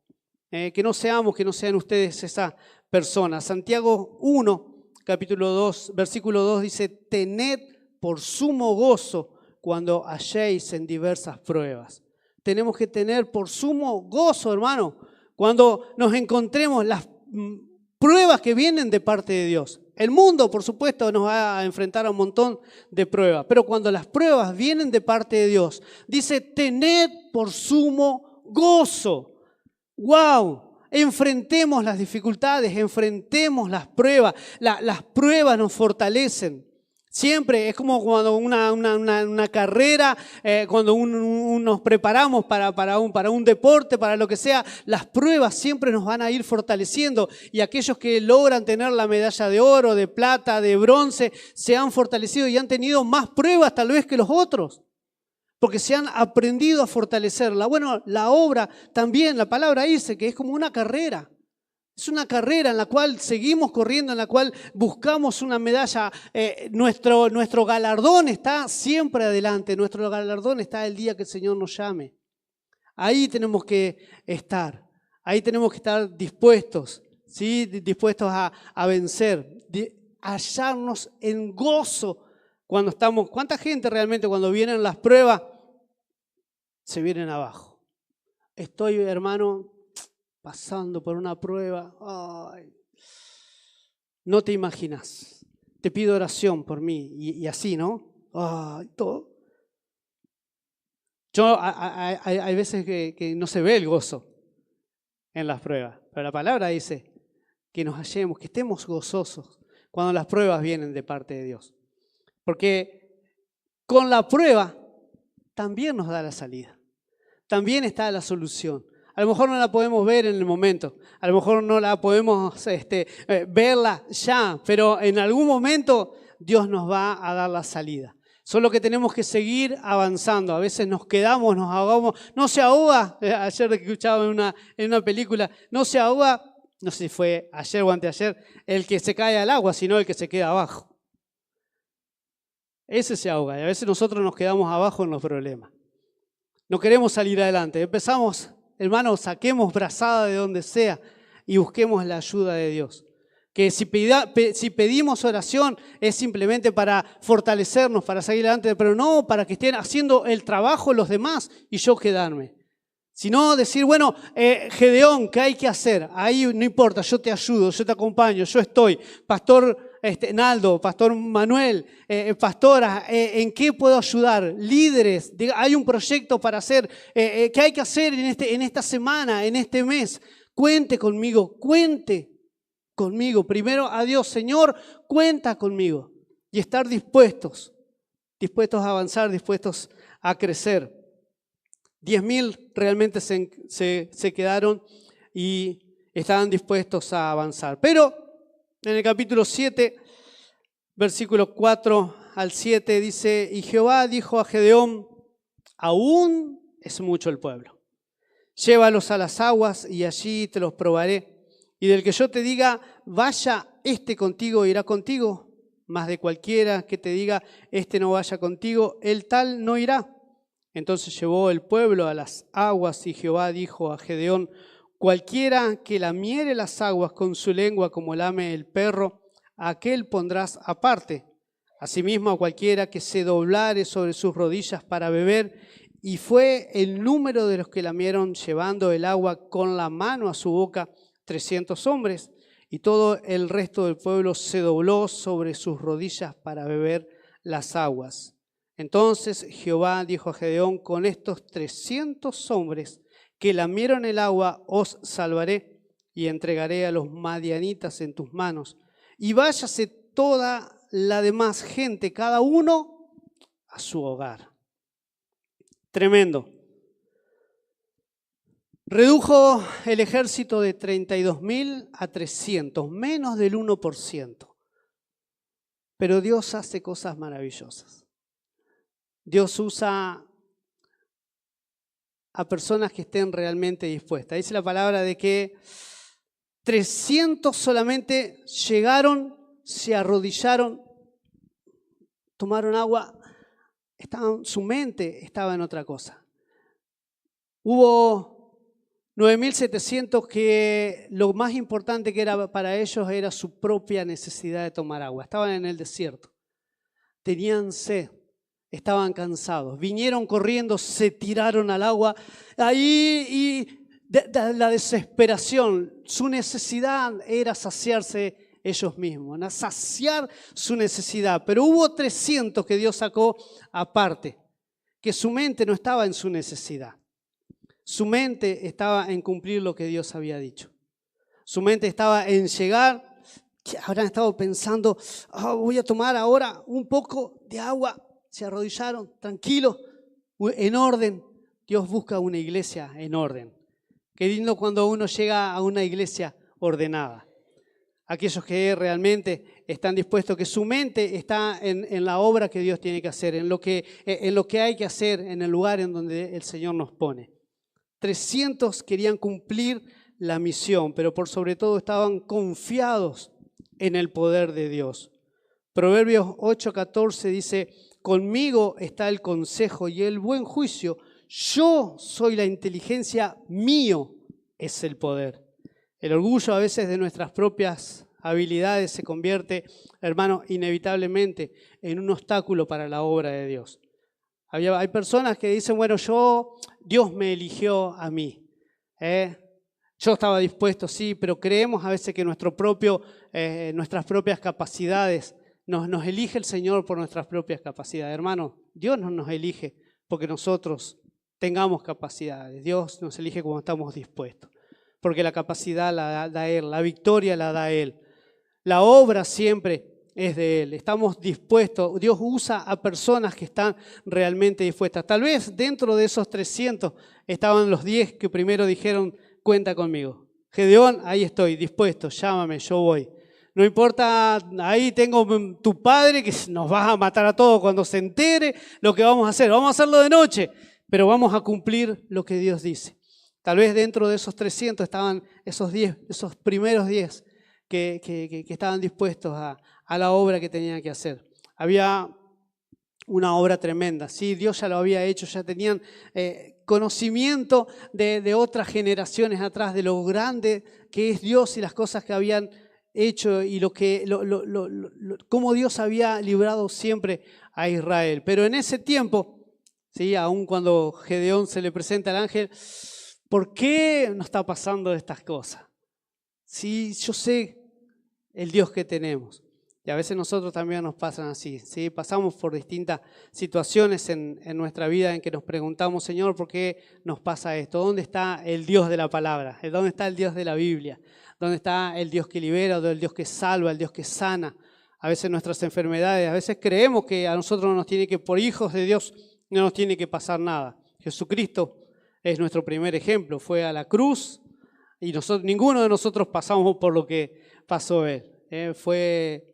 Que no sean ustedes esa persona. Santiago 1, capítulo 2, versículo 2 dice, tened por sumo gozo cuando halléis en diversas pruebas. Tenemos que tener por sumo gozo, hermano, cuando nos encontremos las pruebas que vienen de parte de Dios. El mundo, por supuesto, nos va a enfrentar a un montón de pruebas, pero cuando las pruebas vienen de parte de Dios, dice, tened por sumo gozo. ¡Wow! Enfrentemos las dificultades, enfrentemos las pruebas. Las pruebas nos fortalecen. Siempre es como cuando una carrera, cuando nos preparamos para un deporte, para lo que sea, las pruebas siempre nos van a ir fortaleciendo y aquellos que logran tener la medalla de oro, de plata, de bronce, se han fortalecido y han tenido más pruebas tal vez que los otros, porque se han aprendido a fortalecerla. Bueno, la obra también, la palabra dice que es como una carrera. Es una carrera en la cual seguimos corriendo, en la cual buscamos una medalla. Nuestro galardón está siempre adelante. Nuestro galardón está el día que el Señor nos llame. Ahí tenemos que estar. Ahí tenemos que estar dispuestos, ¿sí? Dispuestos a vencer, a hallarnos en gozo cuando estamos. ¿Cuánta gente realmente cuando vienen las pruebas se vienen abajo? Estoy, hermano, pasando por una prueba. Ay, no te imaginas. Te pido oración por mí. Y así, ¿no? Ay, todo. Hay veces que no se ve el gozo en las pruebas. Pero la palabra dice que nos hallemos, que estemos gozosos cuando las pruebas vienen de parte de Dios. Porque con la prueba también nos da la salida. También está la solución. A lo mejor no la podemos ver en el momento, a lo mejor no la podemos verla ya, pero en algún momento Dios nos va a dar la salida. Solo que tenemos que seguir avanzando. A veces nos quedamos, nos ahogamos. No se ahoga, ayer escuchaba en una película, no se ahoga, no sé si fue ayer o anteayer, el que se cae al agua, sino el que se queda abajo. Ese se ahoga y a veces nosotros nos quedamos abajo en los problemas. No queremos salir adelante. Empezamos, hermanos, saquemos brazada de donde sea y busquemos la ayuda de Dios. Que si pedimos oración es simplemente para fortalecernos, para seguir adelante, pero no para que estén haciendo el trabajo los demás y yo quedarme. Sino decir, bueno, Gedeón, ¿qué hay que hacer? Ahí no importa, yo te ayudo, yo te acompaño, yo estoy. Pastor Naldo, Pastor Manuel, pastora, ¿en qué puedo ayudar? Líderes, hay un proyecto para hacer. ¿Qué hay que hacer en esta semana, en este mes? Cuente conmigo, cuente conmigo. Primero a Dios, Señor, cuenta conmigo. Y estar dispuestos a avanzar, dispuestos a crecer. 10.000 realmente se quedaron y estaban dispuestos a avanzar. Pero en el capítulo 7, versículos 4 al 7 dice, y Jehová dijo a Gedeón, aún es mucho el pueblo. Llévalos a las aguas y allí te los probaré. Y del que yo te diga, vaya contigo, irá contigo. Mas de cualquiera que te diga, no vaya contigo, el tal no irá. Entonces llevó el pueblo a las aguas y Jehová dijo a Gedeón, cualquiera que lamiere las aguas con su lengua como lame el perro, a aquel pondrás aparte. Asimismo a cualquiera que se doblare sobre sus rodillas para beber. Y fue el número de los que lamieron llevando el agua con la mano a su boca 300 hombres. Y todo el resto del pueblo se dobló sobre sus rodillas para beber las aguas. Entonces Jehová dijo a Gedeón, con estos 300 hombres que lamieron el agua os salvaré y entregaré a los madianitas en tus manos. Y váyase toda la demás gente, cada uno a su hogar. Tremendo. Redujo el ejército de 32.000 a 300, menos del 1%. Pero Dios hace cosas maravillosas. Dios usa a personas que estén realmente dispuestas. Dice la palabra de que 300 solamente llegaron, se arrodillaron, tomaron agua, su mente estaba en otra cosa. Hubo 9.700 que lo más importante que era para ellos era su propia necesidad de tomar agua. Estaban en el desierto, tenían sed. Estaban cansados, vinieron corriendo, se tiraron al agua, ahí y la desesperación, su necesidad era saciarse ellos mismos, saciar su necesidad. Pero hubo 300 que Dios sacó aparte, que su mente no estaba en su necesidad, su mente estaba en cumplir lo que Dios había dicho, su mente estaba en llegar, que habrán estado pensando, voy a tomar ahora un poco de agua. Se arrodillaron, tranquilos, en orden. Dios busca una iglesia en orden. Qué lindo cuando uno llega a una iglesia ordenada. Aquellos que realmente están dispuestos, que su mente está en la obra que Dios tiene que hacer, en lo que hay que hacer, en el lugar en donde el Señor nos pone. 300 querían cumplir la misión, pero por sobre todo estaban confiados en el poder de Dios. Proverbios 8:14 dice, conmigo está el consejo y el buen juicio. Yo soy la inteligencia, mío es el poder. El orgullo a veces de nuestras propias habilidades se convierte, hermano, inevitablemente en un obstáculo para la obra de Dios. Hay personas que dicen, bueno, Dios me eligió a mí. Yo estaba dispuesto, sí, pero creemos a veces que nuestras propias capacidades, nos elige el Señor por nuestras propias capacidades. Hermano, Dios no nos elige porque nosotros tengamos capacidades. Dios nos elige cuando estamos dispuestos. Porque la capacidad la da Él, la victoria la da Él. La obra siempre es de Él. Estamos dispuestos. Dios usa a personas que están realmente dispuestas. Tal vez dentro de esos 300 estaban los 10 que primero dijeron, cuenta conmigo. Gedeón, ahí estoy, dispuesto, llámame, yo voy. No importa, ahí tengo tu padre que nos va a matar a todos cuando se entere lo que vamos a hacer. Vamos a hacerlo de noche, pero vamos a cumplir lo que Dios dice. Tal vez dentro de esos 300 estaban esos 10, esos primeros 10 que estaban dispuestos a la obra que tenían que hacer. Había una obra tremenda, sí, Dios ya lo había hecho, ya tenían conocimiento de otras generaciones atrás de lo grande que es Dios y las cosas que habían hecho y cómo Dios había librado siempre a Israel. Pero en ese tiempo, sí, aun cuando Gedeón se le presenta al ángel, ¿por qué nos está pasando estas cosas? Sí, yo sé el Dios que tenemos. Y a veces nosotros también nos pasan así, ¿sí? Pasamos por distintas situaciones en nuestra vida en que nos preguntamos, Señor, ¿por qué nos pasa esto? ¿Dónde está el Dios de la palabra? ¿Dónde está el Dios de la Biblia? ¿Dónde está el Dios que libera, el Dios que salva, el Dios que sana? A veces nuestras enfermedades, a veces creemos que a nosotros no nos tiene que, por hijos de Dios, no nos tiene que pasar nada. Jesucristo es nuestro primer ejemplo, fue a la cruz y ninguno de nosotros pasamos por lo que pasó Él. Fue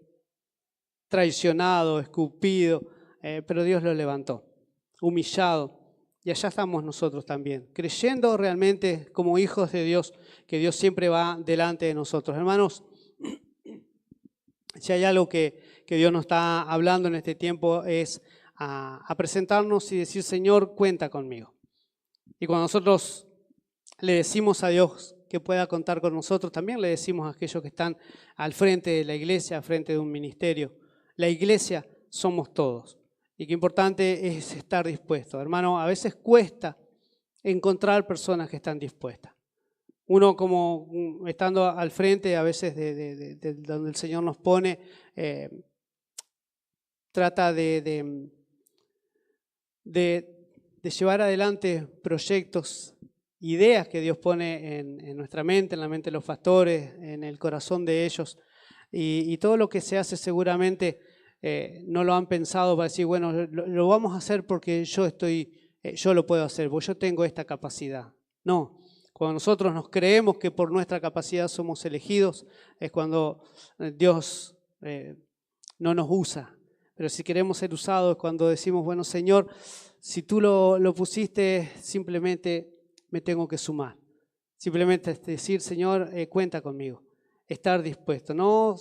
traicionado, escupido, pero Dios lo levantó, humillado. Y allá estamos nosotros también, creyendo realmente como hijos de Dios, que Dios siempre va delante de nosotros. Hermanos, si hay algo que Dios nos está hablando en este tiempo es a presentarnos y decir, Señor, cuenta conmigo. Y cuando nosotros le decimos a Dios que pueda contar con nosotros, también le decimos a aquellos que están al frente de la iglesia, al frente de un ministerio, la iglesia somos todos. Y qué importante es estar dispuesto. Hermano, a veces cuesta encontrar personas que están dispuestas. Uno como estando al frente, a veces de donde el Señor nos pone, trata de llevar adelante proyectos, ideas que Dios pone en nuestra mente, en la mente de los pastores, en el corazón de ellos. Y todo lo que se hace seguramente no lo han pensado para decir, bueno, lo vamos a hacer porque yo lo puedo hacer, porque yo tengo esta capacidad. No, cuando nosotros nos creemos que por nuestra capacidad somos elegidos, es cuando Dios no nos usa. Pero si queremos ser usados, es cuando decimos, bueno, Señor, si tú lo pusiste, simplemente me tengo que sumar. Simplemente es decir, Señor, cuenta conmigo. Estar dispuesto. No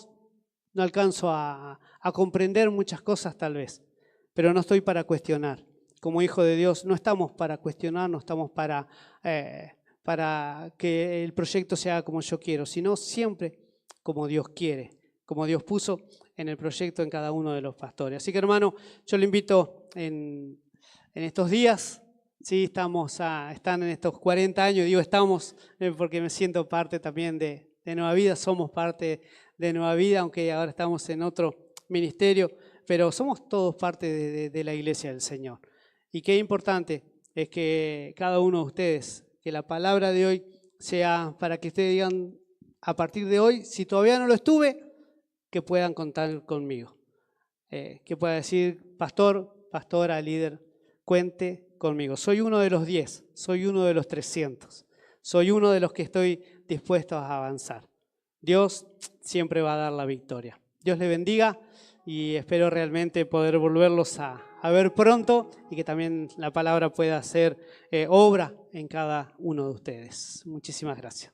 alcanzo a comprender muchas cosas tal vez, pero no estoy para cuestionar. Como hijo de Dios no estamos para cuestionar, no estamos para que el proyecto sea como yo quiero, sino siempre como Dios quiere, como Dios puso en el proyecto en cada uno de los pastores. Así que hermano, yo le invito en estos días, sí, están en estos 40 años, digo estamos porque me siento parte también de Nueva Vida, somos parte de Nueva Vida, aunque ahora estamos en otro ministerio, pero somos todos parte de la iglesia del Señor. Y qué importante es que cada uno de ustedes, que la palabra de hoy sea para que ustedes digan, a partir de hoy, si todavía no lo estuve, que puedan contar conmigo. Que pueda decir, pastor, pastora, líder, cuente conmigo. Soy uno de los 10, soy uno de los 300, soy uno de los que estoy dispuesto a avanzar. Dios siempre va a dar la victoria. Dios le bendiga y espero realmente poder volverlos a ver pronto y que también la palabra pueda hacer obra en cada uno de ustedes. Muchísimas gracias.